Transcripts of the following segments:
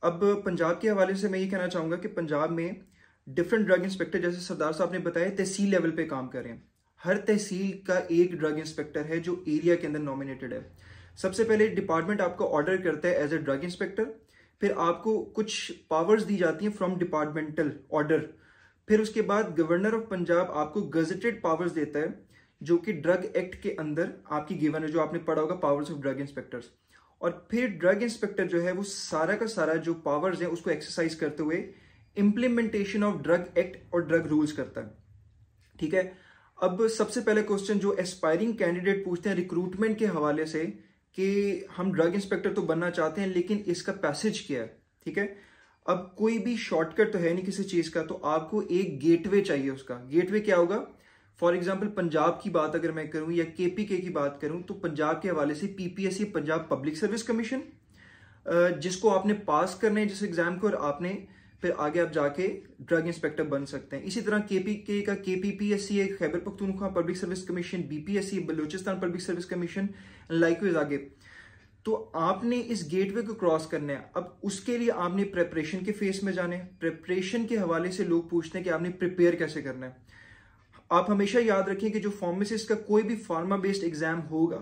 अब पंजाब के हवाले से मैं ये कहना चाहूँगा कि पंजाब में डिफरेंट ड्रग इंस्पेक्टर, जैसे सरदार साहब ने बताया, तहसील लेवल पे काम कर रहे हैं। हर तहसील का एक ड्रग इंस्पेक्टर है जो एरिया के अंदर नॉमिनेटेड है। सबसे पहले डिपार्टमेंट आपको ऑर्डर करता है एज ए ड्रग इंस्पेक्टर, फिर आपको कुछ पावर्स दी जाती हैं फ्रॉम डिपार्टमेंटल ऑर्डर, फिर उसके बाद गवर्नर ऑफ पंजाब आपको गजेटेड पावर्स देता है जो कि ड्रग एक्ट के अंदर आपकी गिवन है, जो आपने पढ़ा होगा पावर्स ऑफ ड्रग इंस्पेक्टर्स। और फिर ड्रग इंस्पेक्टर जो है वो सारा का सारा जो पावर्स है उसको एक्सरसाइज करते हुए इंप्लीमेंटेशन ऑफ ड्रग एक्ट और ड्रग रूल्स करता है। ठीक है, अब सबसे पहले क्वेश्चन जो एस्पायरिंग कैंडिडेट पूछते हैं रिक्रूटमेंट के हवाले से कि हम ड्रग इंस्पेक्टर तो बनना चाहते हैं लेकिन इसका पैसेज क्या है। ठीक है, अब कोई भी शॉर्टकट तो है नहीं किसी चीज का, तो आपको एक गेटवे चाहिए। उसका गेटवे क्या होगा? फॉर एग्जाम्पल पंजाब की बात अगर मैं करूं या केपीके की बात करूं तो पंजाब के हवाले से PPSC, Punjab public service commission, जिसको आपने पास करना है जिस एग्जाम को, और आपने फिर आगे आप जाके ड्रग इंस्पेक्टर बन सकते हैं। इसी तरह केपीके का केपीपीएससी है, Khyber Pakhtunkhwa public service commission, BPSC Balochistan public service commission, likewise आगे। तो आपने इस गेटवे को क्रॉस करना है। अब उसके लिए आपने प्रिपरेशन के फेस में जाने। प्रिपरेशन के हवाले से लोग पूछते हैं कि आपने प्रिपेयर कैसे करना है। आप हमेशा याद रखें कि जो फार्मासिस्ट का कोई भी फार्मा बेस्ड एग्जाम होगा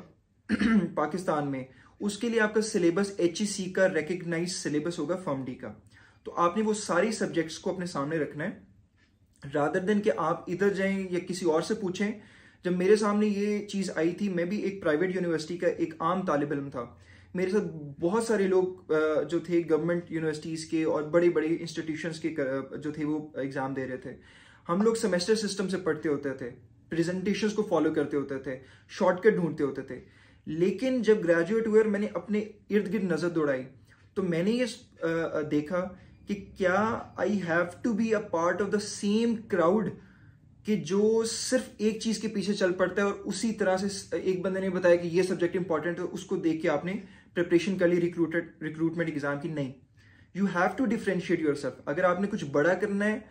पाकिस्तान में, उसके लिए आपका सिलेबस HEC का रिकग्नाइज सिलेबस होगा, फॉर्म-D का। तो आपने वो सारी सब्जेक्ट्स को अपने सामने रखना है रादर देन कि आप इधर जाएं या किसी और से पूछें। जब मेरे सामने ये चीज आई थी, मैं भी एक प्राइवेट यूनिवर्सिटी का एक आम तालिब इल्म था, मेरे साथ बहुत सारे लोग जो थे गवर्नमेंट यूनिवर्सिटीज के और बड़े बड़े इंस्टीट्यूशंस के जो थे वो एग्जाम दे रहे थे। हम लोग सेमेस्टर सिस्टम से पढ़ते होते थे, प्रेजेंटेशंस को फॉलो करते होते थे, शॉर्टकट ढूंढते होते थे। लेकिन जब ग्रेजुएट हुए और मैंने अपने इर्द गिर्द नजर दौड़ाई तो मैंने ये देखा कि क्या I have to be a part of the same crowd कि जो सिर्फ एक चीज के पीछे चल पड़ता है, और उसी तरह से एक बंदे ने बताया कि ये सब्जेक्ट इंपॉर्टेंट है, उसको देख के आपने प्रिपरेशन कर ली रिक्रूटमेंट एग्जाम की। नहीं, you have to differentiate yourself. अगर आपने कुछ बड़ा करना है,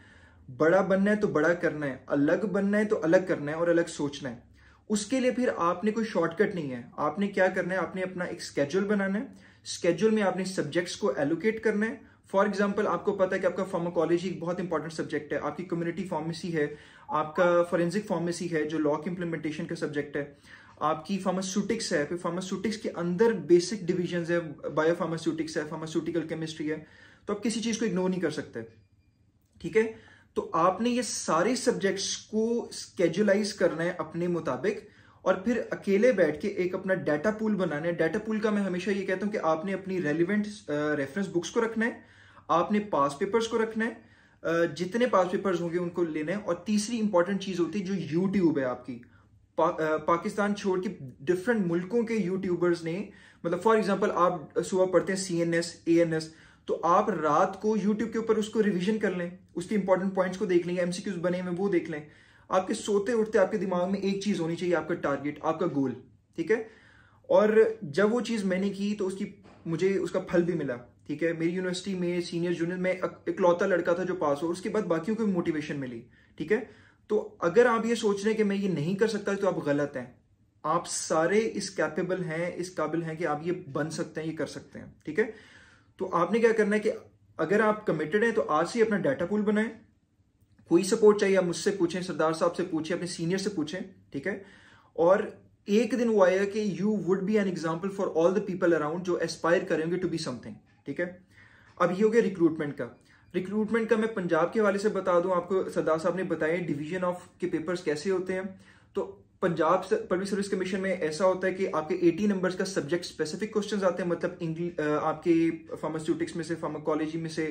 बड़ा बनना है तो बड़ा करना है, अलग बनना है तो अलग करना है और अलग सोचना है। उसके लिए फिर आपने कोई शॉर्टकट नहीं है। आपने क्या करना है, आपने अपना एक स्केड्यूल बनाना है। स्केड्यूल में आपने सब्जेक्ट्स को एलोकेट करना है। फॉर एग्जाम्पल, आपको पता है कि आपका फार्माकोलॉजी एक बहुत इंपॉर्टेंट सब्जेक्ट है, आपकी कम्युनिटी फार्मेसी है, आपका फॉरेंसिक फार्मेसी है जो लॉ की इंप्लीमेंटेशन का सब्जेक्ट है, आपकी फार्मास्यूटिक्स है, फिर फार्मास्यूटिक्स के अंदर बेसिक डिविजन है, बायोफार्मास्यूटिक्स है, फार्मास्यूटिकल केमिस्ट्री है। तो आप किसी चीज को इग्नोर नहीं कर सकते। ठीक है, तो आपने ये सारे सब्जेक्ट्स को स्केजुलाइज करना है अपने मुताबिक, और फिर अकेले बैठ के एक अपना डाटा पूल बनाना है। डाटा पूल का मैं हमेशा ये कहता हूं कि आपने अपनी रेलिवेंट रेफरेंस बुक्स को रखना है, आपने पास पेपर्स को रखना है, जितने पास पेपर्स होंगे उनको लेना है। और तीसरी इंपॉर्टेंट चीज होती है जो यूट्यूब है आपकी। पाकिस्तान छोड़ के डिफरेंट मुल्कों के यूट्यूबर्स ने, मतलब फॉर एग्जाम्पल आप सुबह पढ़ते हैं CNS ANS, तो आप रात को यूट्यूब के ऊपर उसको रिवीजन कर लें, उसके इंपॉर्टेंट पॉइंट्स को देख लें, MCQs बने हुए वो देख लें। आपके सोते उठते आपके दिमाग में एक चीज होनी चाहिए, आपका टारगेट, आपका गोल। ठीक है, और जब वो चीज मैंने की तो मुझे उसका फल भी मिला। ठीक है, मेरी यूनिवर्सिटी में सीनियर जूनियर में इकलौता लड़का था जो पास हो, उसके बाद बाकियों को मोटिवेशन मिली। ठीक है, तो अगर आप ये सोच रहे हैं कि मैं ये नहीं कर सकता तो आप गलत हैं। आप सारे इस कैपेबल हैं, इस काबिल हैं कि आप ये बन सकते हैं, ये कर सकते हैं। ठीक है, तो आपने क्या करना है कि अगर आप कमिटेड हैं तो आज से अपना डाटा पूल बनाएं। कोई सपोर्ट चाहिए आप मुझसे पूछें, सरदार साहब से पूछें, अपने सीनियर से पूछें। ठीक है, और एक दिन वो आएगा कि you would B an example for all the people around जो एस्पायर करेंगे टू बी समथिंग। ठीक है, अब ये हो गया रिक्रूटमेंट का। रिक्रूटमेंट का मैं पंजाब के हवाले से बता दूं आपको, सरदार साहब ने बताया डिवीजन ऑफ के पेपर्स कैसे होते हैं। तो पंजाब पब्लिक सर्विस कमीशन में ऐसा होता है कि आपके 80 नंबर्स का सब्जेक्ट स्पेसिफिक क्वेश्चंस आते हैं, मतलब इंग्लिश, आपके फार्मास्यूटिक्स में से, फार्माकोलॉजी में से,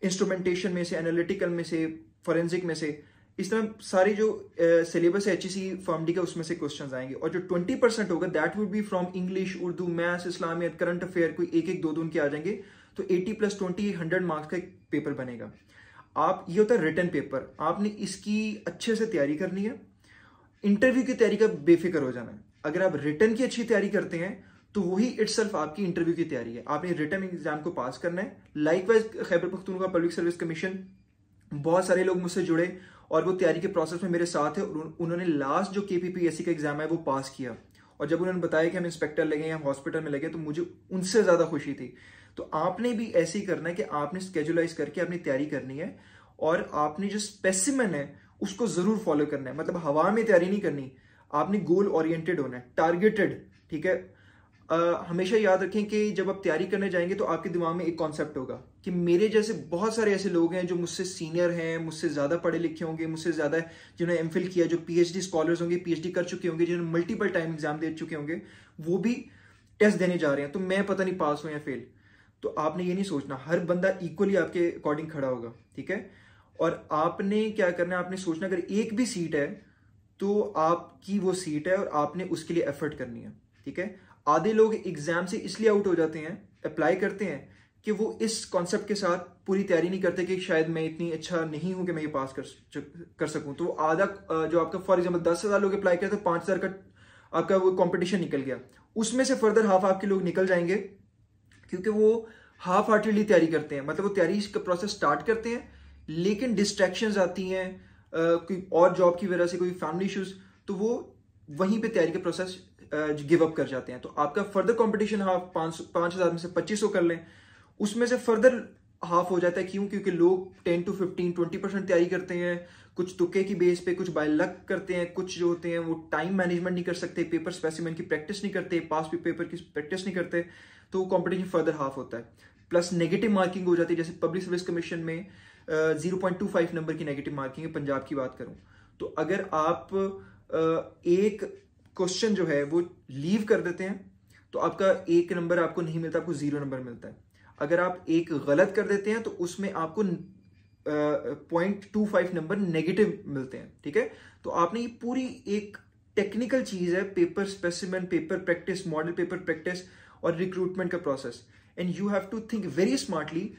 इंस्ट्रूमेंटेशन में से, एनालिटिकल में से, फॉरेंसिक में से, इस तरह सारी जो सिलेबस है HEC फॉर्म-D का उसमें से क्वेश्चंस आएंगे। और जो 20% होगा that would be from English, Urdu, maths, Islamiyat, current affair, कोई एक एक दो उनके आ जाएंगे। तो 80 + 20 100 मार्क्स का एक पेपर बनेगा। आप ये होता है रिटन पेपर, आपने इसकी अच्छे से तैयारी करनी है। इंटरव्यू की तैयारी का बेफिक्र हो जाना है। अगर आप रिटन की अच्छी तैयारी करते हैं तो वही इटसेल्फ आपकी इंटरव्यू की तैयारी है। आपने रिटन एग्जाम को पास करना है। Likewise Khyber Pakhtunkhwa public service commission, बहुत सारे लोग मुझसे जुड़े और वो तैयारी के प्रोसेस में मेरे साथ है। उन्होंने लास्ट जो KPPSC का एग्जाम है वो पास किया, और जब उन्होंने बताया कि हम इंस्पेक्टर लगे, हम हॉस्पिटल में लगे, तो मुझे उनसे ज्यादा खुशी थी। तो आपने भी ऐसे ही करना है कि आपने स्केजुलाइज करके अपनी तैयारी करनी है और आपने जो स्पेसिमेन है उसको जरूर फॉलो करना है। मतलब हवा में तैयारी नहीं करनी, आपने गोल ओरिएंटेड होना है, टारगेटेड। ठीक है, हमेशा याद रखें कि जब आप तैयारी करने जाएंगे तो आपके दिमाग में एक कॉन्सेप्ट होगा कि मेरे जैसे बहुत सारे ऐसे लोग हैं जो मुझसे सीनियर हैं, मुझसे ज़्यादा पढ़े लिखे होंगे, मुझसे ज़्यादा जिन्होंने एमफिल किया, जो पीएचडी स्कॉलर्स होंगे, पीएचडी कर चुके होंगे, जिन्होंने मल्टीपल टाइम एग्जाम दे चुके होंगे, वो भी टेस्ट देने जा रहे हैं, तो मैं पता नहीं पास हूँ या फेल। तो आपने ये नहीं सोचना, हर बंदा इक्वली आपके अकॉर्डिंग खड़ा होगा। ठीक है, और आपने क्या करना है, आपने सोचना अगर एक भी सीट है तो आपकी वो सीट है और आपने उसके लिए एफर्ट करनी है। ठीक है, आधे लोग एग्जाम से इसलिए आउट हो जाते हैं, अप्लाई करते हैं कि वो इस कॉन्सेप्ट के साथ पूरी तैयारी नहीं करते कि शायद मैं इतनी अच्छा नहीं हूं कि मैं ये पास कर सकूं। तो आधा जो आपका फॉर एग्जांपल 10,000 लोग अप्लाई करते तो 5,000 का आपका वो कंपटीशन निकल गया, उसमें से फर्दर हाफ आपके लोग निकल जाएंगे क्योंकि वो हाफ हार्टेडली तैयारी करते हैं। मतलब वो तैयारी का प्रोसेस स्टार्ट करते हैं लेकिन डिस्ट्रैक्शंस आती हैं, कोई और जॉब की वजह से, कोई फैमिली इश्यूज, तो वो वहीं पे तैयारी का प्रोसेस गिव अप कर जाते हैं। तो आपका फर्दर कंपटीशन हाफ 5,000 में से 2,500 कर लें, उसमें से फर्दर हाफ हो जाता है। क्यों? क्योंकि लोग 10 to 15 20% तैयारी करते हैं, कुछ तुक्के की बेस पे, कुछ बाय लक करते हैं, कुछ जो होते हैं वो टाइम मैनेजमेंट नहीं कर सकते, पेपर स्पेसिमेन की प्रैक्टिस नहीं करते, पास पेपर की प्रैक्टिस नहीं करते, तो कंपटीशन फर्दर हाफ होता है। प्लस नेगेटिव मार्किंग हो जाती है, जैसे पब्लिक सर्विस कमीशन में 0.25 नंबर की नेगेटिव मार्किंग है, पंजाब की बात करूं तो अगर आप एक क्वेश्चन जो है वो लीव कर देते हैं तो आपका 1 नंबर आपको नहीं मिलता, आपको 0 नंबर मिलता है। अगर आप एक गलत कर देते हैं तो उसमें आपको 0.25 नंबर नेगेटिव मिलते हैं। ठीक है, तो आपने ये पूरी एक टेक्निकल चीज है, paper specimen, paper practice, model paper practice और रिक्रूटमेंट का process, and you have to think very smartly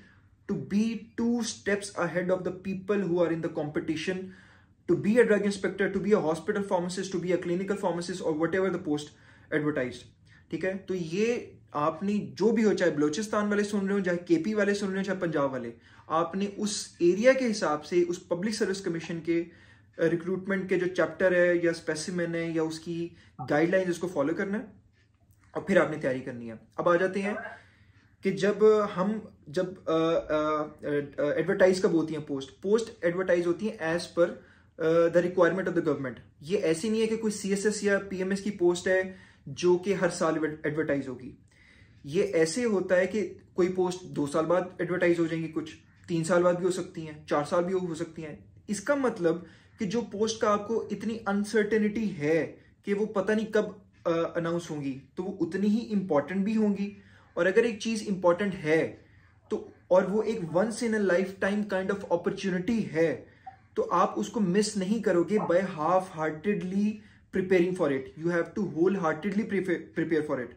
to be 2 steps ahead of the people who are in the competition, to be a drug inspector, to be a hospital pharmacist, to be a clinical pharmacist or whatever the post advertised. ठीक है, तो ये आपने जो भी हो, चाहे बलोचिस्तान वाले सुन रहे हो, चाहे केपी वाले सुन रहे हो, चाहे पंजाब वाले, आपने उस एरिया के हिसाब से उस पब्लिक सर्विस कमीशन के रिक्रूटमेंट के जो चैप्टर है या स्पेसिमेन है या उसकी गाइडलाइंस, उसको फॉलो करना है और फिर आपने तैयारी करनी है। अब आ जाते हैं कि जब एडवर्टाइज कब होती है, पोस्ट एडवर्टाइज होती है as per the requirement of the government. ये ऐसी नहीं है कि कोई सीएसएस या पीएमएस की पोस्ट है जो कि हर साल एडवर्टाइज होगी। ये ऐसे होता है कि कोई पोस्ट 2 साल बाद एडवर्टाइज हो जाएंगी, कुछ 3 साल बाद भी हो सकती हैं, 4 साल भी हो सकती हैं। इसका मतलब कि जो पोस्ट का आपको इतनी अनसर्टेनिटी है कि वो पता नहीं कब अनाउंस होंगी, तो वो उतनी ही इंपॉर्टेंट भी होंगी। और अगर एक चीज इंपॉर्टेंट है तो, और वो एक once in a life time kind of opportunity है, तो आप उसको मिस नहीं करोगे by half heartedly preparing for it. You have to whole heartedly prepare for it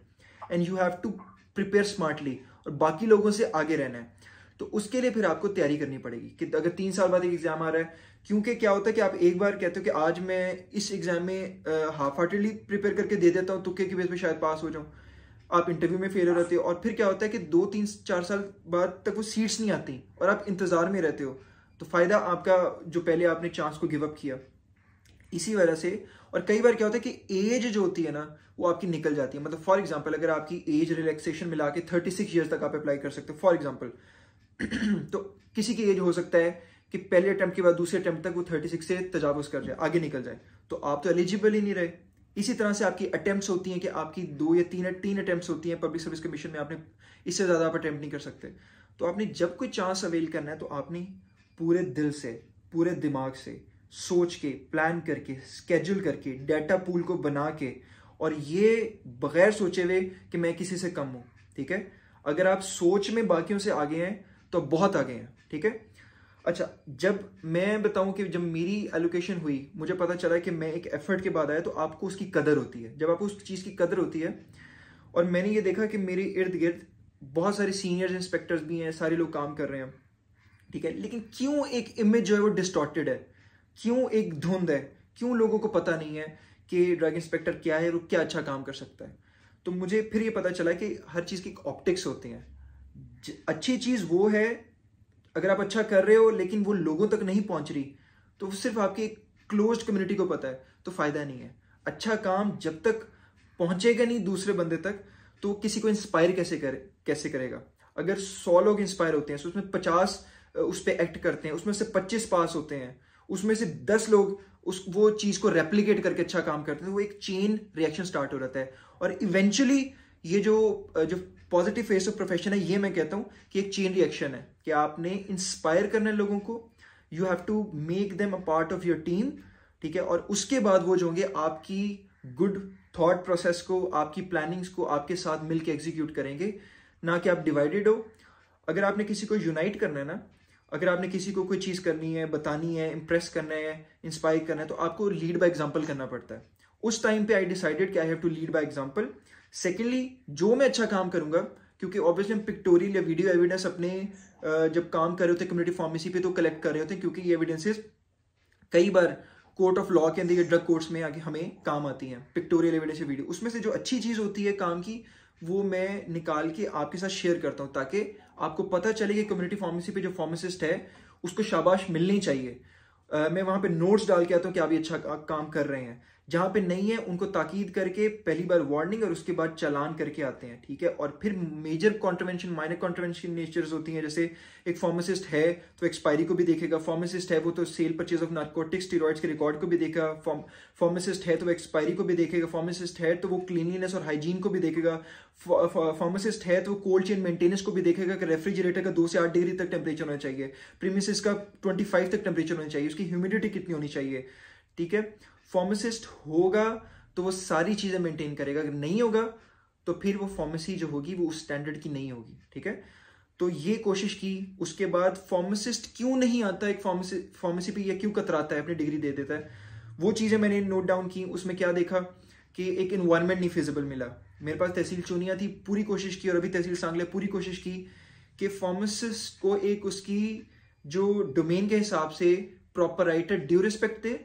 and you have to prepare smartly और बाकी लोगों से आगे रहना है। तो उसके लिए फिर आपको तैयारी करनी पड़ेगी कि अगर 3 साल बाद एक एग्जाम आ रहा है, क्योंकि क्या होता है कि आप एक बार कहते हो कि आज मैं इस एग्जाम में हाफ हार्टेडली प्रिपेयर करके दे देता हूँ, तुक्के की बेस पे शायद पास हो जाऊं, आप इंटरव्यू में फेल हो रहते हो और फिर क्या होता है कि 2 3 4 साल बाद तक वो सीट्स नहीं आती और आप इंतजार में रहते हो, तो फायदा आपका जो पहले आपने चांस को गिव अप किया इसी वजह से। और कई बार क्या होता है कि एज जो होती है ना वो आपकी निकल जाती है। मतलब फॉर एग्जांपल अगर आपकी एज रिलैक्सेशन मिला के 36 ईयर्स तक आप अप्लाई कर सकते हो फॉर एग्जांपल तो किसी की एज हो सकता है कि पहले अटेम्प्ट के बाद दूसरे अटेम्प्ट तक वो 36 से तजावुज कर जाए, आगे निकल जाए, तो आप तो एलिजिबल ही नहीं रहे। इसी तरह से आपकी अटेम्प्ट्स होती हैं कि आपकी 2 या 3 अटेम्प्ट्स होती हैं पब्लिक सर्विस कमीशन में, आपने इससे ज़्यादा आप अटेम्प्ट नहीं कर सकते। तो आपने जब कोई चांस अवेल करना है तो आपने पूरे दिल से, पूरे दिमाग से सोच के, प्लान करके, स्केड्यूल करके, डाटा पूल को बना के, और ये बगैर सोचे हुए कि मैं किसी से कम हूँ। ठीक है, अगर आप सोच में बाकियों से आगे हैं तो बहुत आगे हैं। ठीक है, अच्छा, जब मैं बताऊं कि जब मेरी एलोकेशन हुई, मुझे पता चला कि मैं एक एफर्ट के बाद आया, तो आपको उसकी कदर होती है। जब आपको उस चीज़ की कदर होती है, और मैंने ये देखा कि मेरे इर्द गिर्द बहुत सारे सीनियर्स इंस्पेक्टर्स भी हैं, सारे लोग काम कर रहे हैं, ठीक है, लेकिन क्यों एक इमेज जो है वो डिस्टॉर्टेड है, क्यों एक धुंध है, क्यों लोगों को पता नहीं है कि ड्रग इंस्पेक्टर क्या है और क्या अच्छा काम कर सकता है। तो मुझे फिर ये पता चला कि हर चीज़ की ऑप्टिक्स होती हैं। अच्छी चीज़ वो है अगर आप अच्छा कर रहे हो लेकिन वो लोगों तक नहीं पहुंच रही, तो वो सिर्फ आपकी क्लोज्ड कम्युनिटी को पता है, तो फायदा नहीं है। अच्छा काम जब तक पहुंचेगा नहीं दूसरे बंदे तक, तो किसी को इंस्पायर कैसे करेगा। अगर 100 लोग इंस्पायर होते हैं तो उसमें 50 उस पर एक्ट करते हैं, उसमें से 25 पास होते हैं, उसमें से 10 लोग वो चीज को रेप्लिकेट करके अच्छा काम करते हैं, वो एक चेन रिएक्शन स्टार्ट हो जाता है। और इवेंचुअली ये जो पॉजिटिव फेस ऑफ प्रोफेशन है, ये मैं कहता हूं कि एक चेन रिएक्शन है कि आपने इंस्पायर करना है लोगों को, you have to make them a part of your team, ठीक है। और उसके बाद वो जो होंगे आपकी गुड थॉट प्रोसेस को, आपकी प्लानिंग्स को आपके साथ मिलकर एग्जीक्यूट करेंगे, ना कि आप डिवाइडेड हो। अगर आपने किसी को यूनाइट करना है ना, अगर आपने किसी को कोई चीज़ करनी है, बतानी है, इंप्रेस करना है, इंस्पायर करना है, तो आपको लीड बाय एग्जांपल करना पड़ता है। उस टाइम पे आई डिसाइडेड कि I have to lead by example. Secondly, जो मैं अच्छा काम करूंगा, क्योंकि ऑब्वियसली हम पिक्टोरियल या वीडियो एविडेंस अपने जब काम कर रहे होते हैं कम्युनिटी फार्मेसी पे तो कलेक्ट कर रहे होते हैं, क्योंकि ये एविडेंसेस कई बार कोर्ट ऑफ लॉ के अंदर या ड्रग कोर्ट्स में आगे हमें काम आती हैं, पिक्टोरियल एविडेंस वीडियो। उसमें से जो अच्छी चीज़ होती है काम की, वो मैं निकाल के आपके साथ शेयर करता हूँ, ताकि आपको पता चले कि कम्युनिटी फार्मेसी पे जो फार्मासिस्ट है उसको शाबाश मिलनी चाहिए। मैं वहाँ पे नोट्स डाल के आता हूँ कि आप ये अच्छा काम कर रहे हैं। जहाँ पे नहीं है उनको ताकीद करके पहली बार वार्निंग और उसके बाद चालान करके आते हैं, ठीक है। और फिर major contravention, minor contravention natures होती हैं, जैसे एक फार्मासिस्ट है तो एक्सपायरी को भी देखेगा, फार्मासिस्ट है वो तो cell purchase of narcotics steroids के रिकॉर्ड को भी देखेगा, फार्मासिस्ट है तो वो एक्सपायरी को भी देखेगा, फार्मासिस्ट है तो वो क्लीनलीनेस और हाइजीन को भी देखेगा, फार्मासिस्ट है तो वो कोल्ड चेन मेंटेनेंस को भी देखेगा कि रेफ्रिजरेटर का 2 से 8 डिग्री तक टेम्परेचर होना चाहिए, प्रीमिसेस का 25 तक टेम्परेचर होना चाहिए, उसकी ह्यूमिडिटी कितनी होनी चाहिए, ठीक है। फार्मासिस्ट होगा तो वो सारी चीजें मेंटेन करेगा, अगर नहीं होगा तो फिर वो फार्मेसी जो होगी वो उस स्टैंडर्ड की नहीं होगी, ठीक है। तो ये कोशिश की। उसके बाद फार्मासिस्ट क्यों नहीं आता, एक फार्मेसी पे ये क्यों कतराता है, अपनी डिग्री दे देता है, वो चीजें मैंने नोट डाउन की। उसमें क्या देखा कि एक एनवायरनमेंट नहीं फिजिबल मिला। मेरे पास तहसील चुनिया थी, पूरी कोशिश की, और अभी तहसील सांगले पूरी कोशिश की कि फार्मासिस्ट को एक उसकी जो डोमेन के हिसाब से प्रॉपर राइटर ड्यू रिस्पेक्ट दे,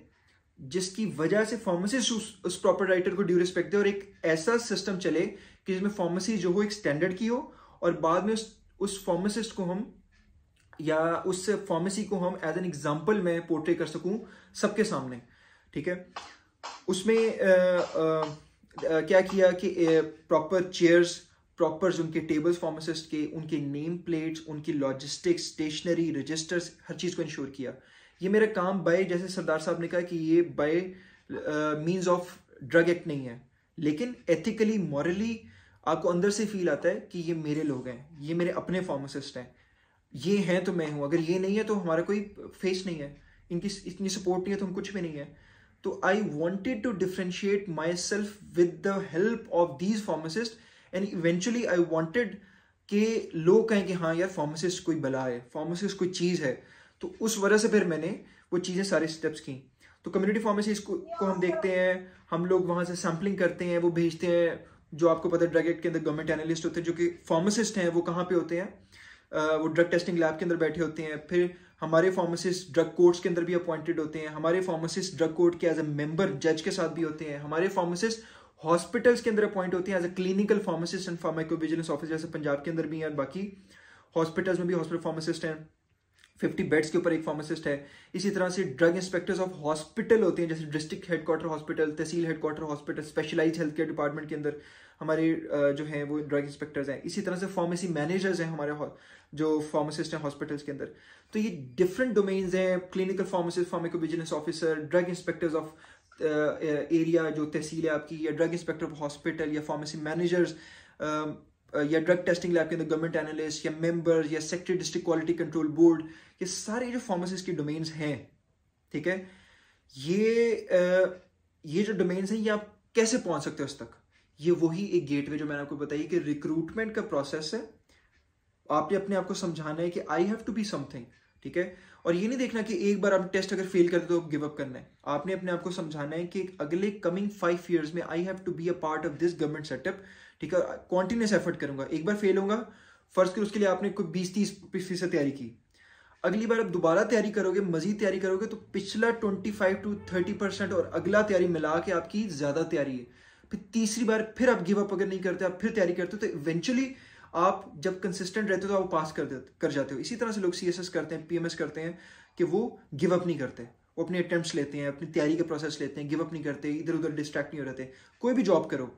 जिसकी वजह से फार्मासिस्ट उस प्रॉपर राइटर को ड्यू रिस्पेक्ट दे, और एक ऐसा सिस्टम चले कि जिसमें फार्मेसी जो हो एक स्टैंडर्ड की हो, और बाद में उस फार्मासिस्ट को हम या उस फार्मेसी को हम एज एन एग्जांपल में पोर्ट्रे कर सकूं सबके सामने, ठीक है। उसमें क्या किया कि प्रॉपर चेयर्स, प्रॉपर उनके टेबल्स फार्मासिस्ट के, उनके नेम प्लेट्स, उनकी लॉजिस्टिक्स, स्टेशनरी, रजिस्टर्स, हर चीज़ को इंश्योर किया। ये मेरा काम बाय, जैसे सरदार साहब ने कहा कि ये by means of drug act नहीं है, लेकिन एथिकली, मॉरली आपको अंदर से फील आता है कि ये मेरे लोग हैं, ये मेरे अपने फार्मासिस्ट हैं, ये हैं तो मैं हूं, अगर ये नहीं है तो हमारा कोई फेस नहीं है, इनकी इतनी सपोर्ट नहीं है तो हम कुछ भी नहीं है। तो I wanted to differentiate myself with the help of these pharmacist, and eventually I wanted कि लोग कहें कि हाँ यार फार्मासिस्ट कोई बला है, फार्मासिस्ट कोई चीज़ है। तो उस वजह से फिर मैंने वो चीज़ें सारे स्टेप्स की। तो कम्युनिटी फार्मेसी को हम देखते हैं, हम लोग वहाँ से सैम्पलिंग करते हैं, वो भेजते हैं, जो आपको पता है ड्रग एक्ट के अंदर गवर्नमेंट एनालिस्ट होते हैं, जो कि फार्मासिस्ट हैं, वो कहाँ पे होते हैं, वो ड्रग टेस्टिंग लैब के अंदर बैठे होते हैं। फिर हमारे फार्मासिस्ट ड्रग कोर्ट्स के अंदर भी अपॉइंटेड होते हैं, हमारे फार्मासिस्ट ड्रग कोर्ट के एज ए मेंबर जज के साथ भी होते हैं, हमारे फार्मासिस्ट हॉस्पिटल्स के अंदर अपॉइंट होते हैं as a clinical pharmacist and pharmacovigilance officer, जैसे पंजाब के अंदर भी हैं, बाकी हॉस्पिटल्स में भी हॉस्पिटल फार्मासिस्ट हैं, 50 बेड्स के ऊपर एक फार्मासिस्ट है। इसी तरह से ड्रग इंस्पेक्टर्स ऑफ हॉस्पिटल होते हैं, जैसे district headquarter hospital, tehsil headquarter hospital, specialised health care department के अंदर हमारे जो हैं वो ड्रग इंस्पेक्टर्स हैं। इसी तरह से फार्मेसी मैनेजर्स हैं हमारे जो फार्मासिस्ट हैं हॉस्पिटल्स के अंदर। तो ये डिफरेंट डोमेन्स हैं, clinical pharmacist, pharmacovigilance officer, drug inspectors of area जो तहसील है आपकी, या ड्रग इंस्पेक्टर ऑफ हॉस्पिटल, या फार्मेसी मैनेजर्स, या ड्रग टेस्टिंग लैब के अंदर गवर्नमेंट एनालिस्ट, या मेंबर, या secretary district quality control board, ये सारे जो फार्मासिस्ट की डोमेन्स हैं, ठीक है। ये जो डोमेन्स हैं, ये आप कैसे पहुंच सकते हो उस तक, ये वही एक गेटवे जो मैंने आपको बताई कि रिक्रूटमेंट का प्रोसेस है। आपने अपने आप को समझाना है कि I have to be something, ठीक है। और ये नहीं देखना कि एक बार आप टेस्ट अगर फेल करते तो गिव अप करना है। आपने अपने आप को समझाना है कि अगले कमिंग 5 ईयर्स में I have to be a part of this government setup, ठीक है। कॉन्टिन्यूस एफर्ट करूंगा, एक बार फेल होगा, फर्ज कर उसके लिए आपने कोई 20-30% तैयारी की, अगली बार आप दोबारा तैयारी करोगे, मजीद तैयारी करोगे, तो पिछला 25 to 30% और अगला तैयारी मिला के आपकी ज्यादा तैयारी है। फिर तीसरी बार फिर आप गिव अप अगर नहीं करते, आप फिर तैयारी करते हो, तो इवेंचुअली आप जब कंसिस्टेंट रहते हो तो आप पास कर जाते हो। इसी तरह से लोग CSS करते हैं, PMS करते हैं कि वो गिव अप नहीं करते, वो अपने अटेम्प्ट्स लेते हैं, अपनी तैयारी का प्रोसेस लेते हैं, गिव अप नहीं करते, इधर उधर डिस्ट्रैक्ट नहीं हो रहते। कोई भी जॉब करो,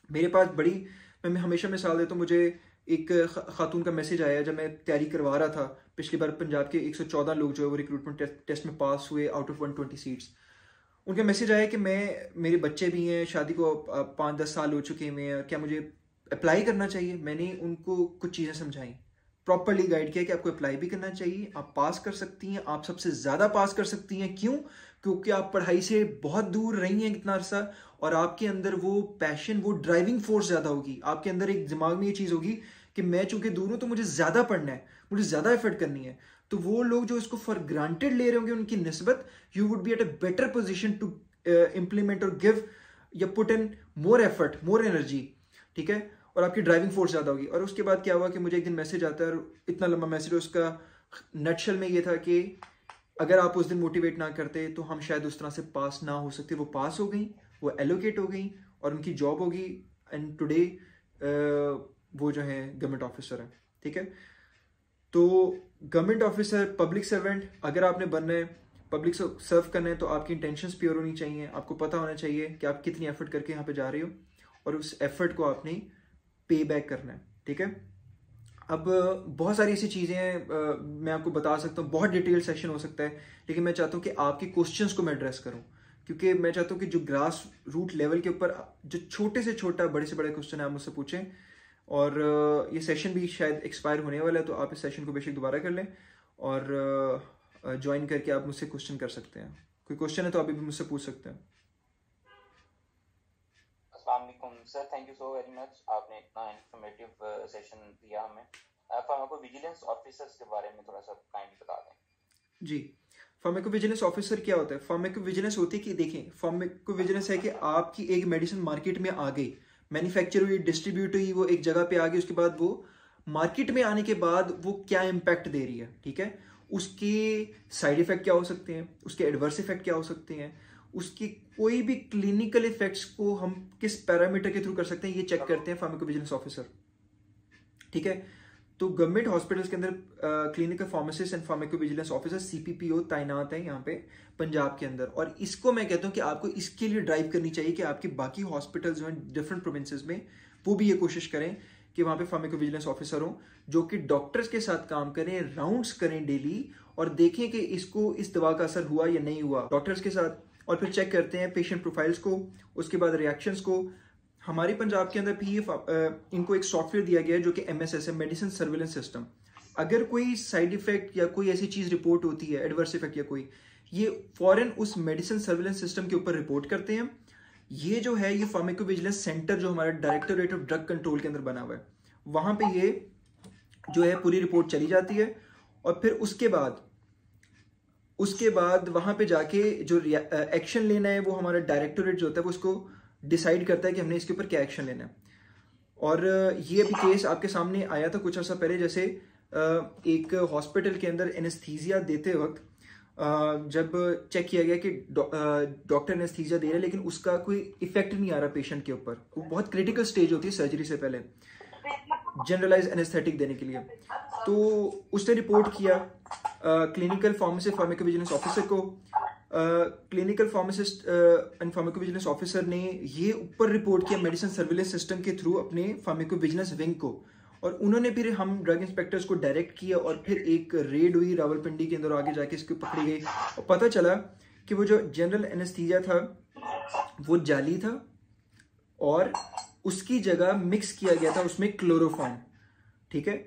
मेरे पास मैं हमेशा मिसाल देता हूँ, मुझे एक खातून का मैसेज आया जब मैं तैयारी करवा रहा था। पिछली बार पंजाब के 114 लोग जो है वो रिक्रूटमेंट टेस्ट में पास हुए आउट ऑफ 120 सीट्स। उनका मैसेज आया कि मेरे बच्चे भी हैं, शादी को 5-10 साल हो चुके हैं, क्या मुझे अप्लाई करना चाहिए। मैंने उनको कुछ चीज़ें समझाई, प्रॉपरली गाइड किया कि आपको अप्लाई भी करना चाहिए, आप पास कर सकती हैं, आप सबसे ज़्यादा पास कर सकती हैं। क्यों? क्योंकि आप पढ़ाई से बहुत दूर रही हैं इतना अरसा, और आपके अंदर वो पैशन, वो ड्राइविंग फोर्स ज़्यादा होगी। आपके अंदर एक दिमाग में ये चीज़ होगी कि मैं चूंकि दूर हूँ तो मुझे ज़्यादा पढ़ना है, मुझे ज़्यादा एफर्ट करनी है। तो वो लोग जो इसको फॉर ग्रांटेड ले रहे होंगे उनकी निस्बत, you would be at a better position to implement और गिव या put in more effort, more energy, ठीक है, और आपकी ड्राइविंग फोर्स ज़्यादा होगी। और उसके बाद क्या हुआ कि मुझे एक दिन मैसेज आता है, और इतना लंबा मैसेज, उसका नटशल में ये था कि अगर आप उस दिन मोटिवेट ना करते तो हम शायद उस तरह से पास ना हो सकते। वो पास हो गई, वो एलोकेट हो गई और उनकी जॉब होगी, एंड टुडे वो जो है गवर्नमेंट ऑफिसर है, ठीक है। तो गवर्नमेंट ऑफिसर, पब्लिक सर्वेंट, अगर आपने बनना है, पब्लिक सर्व करना है, तो आपकी इंटेंशंस प्योर होनी चाहिए। आपको पता होना चाहिए कि आप कितनी एफर्ट करके यहाँ पे जा रहे हो, और उस एफर्ट को आपने पे बैक करना है, ठीक है। अब बहुत सारी ऐसी चीज़ें हैं, मैं आपको बता सकता हूँ, बहुत डिटेल सेशन हो सकता है, लेकिन मैं चाहता हूँ कि आपके क्वेश्चंस को मैं एड्रेस करूँ, क्योंकि मैं चाहता हूँ कि जो ग्रास रूट लेवल के ऊपर जो छोटे से छोटा, बड़े से बड़े क्वेश्चन है, आप मुझसे पूछें। और ये सेशन भी शायद एक्सपायर होने वाला है, तो आप इस सेशन को बेशक दोबारा कर लें और ज्वाइन करके आप मुझसे क्वेश्चन कर सकते हैं। कोई क्वेश्चन है तो अभी भी मुझसे पूछ सकते हैं। Sir, thank you so very much, आपने इतना इन्फॉर्मेटिव सेशन दिया हमें। फार्माकोविजिलेंस ऑफिसर्स के बारे में थोड़ा सा काइंडली बता दें। जी, फार्माकोविजिलेंस ऑफिसर क्या होता है? फार्माकोविजिलेंस होती है कि देखें, फार्माकोविजिलेंस है कि आपकी एक मेडिसिन मार्केट में आ गई, मैन्युफैक्चर हुई, डिस्ट्रीब्यूट हुई, वो एक जगह पे आ गई, उसके बाद वो मार्केट में आने के बाद वो क्या इम्पैक्ट दे रही है, ठीक है, उसके साइड इफेक्ट क्या हो सकते हैं, उसके एडवर्स इफेक्ट क्या हो सकते हैं, उसकी कोई भी क्लिनिकल इफेक्ट्स को हम किस पैरामीटर के थ्रू कर सकते हैं, ये चेक करते हैं फार्माकोविजिलेंस ऑफिसर, ठीक है। तो गवर्नमेंट हॉस्पिटल्स के अंदर clinical pharmacist and pharmacovigilance officer CPPO तैनात है यहाँ पे पंजाब के अंदर। और इसको मैं कहता हूँ कि आपको इसके लिए ड्राइव करनी चाहिए कि आपके बाकी हॉस्पिटल्स जो हैं डिफरेंट प्रोविंसेस में, वो भी ये कोशिश करें कि वहाँ पे फार्माकोविजिलेंस ऑफिसर हो जो कि डॉक्टर्स के साथ काम करें, राउंड्स करें डेली, और देखें कि इसको इस दवा का असर हुआ या नहीं हुआ डॉक्टर्स के साथ। और फिर चेक करते हैं पेशेंट प्रोफाइल्स को, उसके बाद रिएक्शंस को। हमारे पंजाब के अंदर भी इनको एक सॉफ्टवेयर दिया गया है जो कि MSS है, मेडिसिन सर्विलेंस सिस्टम। अगर कोई साइड इफेक्ट या कोई ऐसी चीज रिपोर्ट होती है, एडवर्स इफेक्ट या कोई, ये फॉरन उस मेडिसिन सर्विलेंस सिस्टम के ऊपर रिपोर्ट करते हैं। ये जो है, ये फार्माकोविजिलेंस सेंटर जो हमारा डायरेक्टोरेट ऑफ ड्रग कंट्रोल के अंदर बना हुआ है, वहां पे ये जो है पूरी रिपोर्ट चली जाती है। और फिर उसके बाद वहां पे जाके जो एक्शन लेना है, वो हमारा डायरेक्टोरेट जो होता है वो उसको डिसाइड करता है कि हमने इसके ऊपर क्या एक्शन लेना है। और ये अभी केस आपके सामने आया था कुछ अर्सा पहले, जैसे एक हॉस्पिटल के अंदर एनेस्थीसिया देते वक्त जब चेक किया गया कि डॉक्टर एनेस्थीसिया दे रहे हैं लेकिन उसका कोई इफेक्ट नहीं आ रहा पेशेंट के ऊपर, वो बहुत क्रिटिकल स्टेज होती है सर्जरी से पहले जनरलाइज एनेस्थेटिक देने के लिए। तो उसने रिपोर्ट किया क्लिनिकल फार्मासिस्ट फार्माकोविजिलेंस ऑफिसर को। Clinical pharmacist and pharmacovigilance officer ने ये ऊपर रिपोर्ट किया मेडिसिन सर्विलेंस सिस्टम के थ्रू अपने फार्माकोविजिलेंस विंग को, और उन्होंने फिर हम ड्रग इंस्पेक्टर्स को डायरेक्ट किया, और फिर एक रेड हुई रावलपिंडी के अंदर, आगे जाके इसको पकड़ी गई और पता चला कि वो जो जनरल एनेस्थीसिया था वो जाली था, और उसकी जगह मिक्स किया गया था उसमें क्लोरोफॉर्म, ठीक है।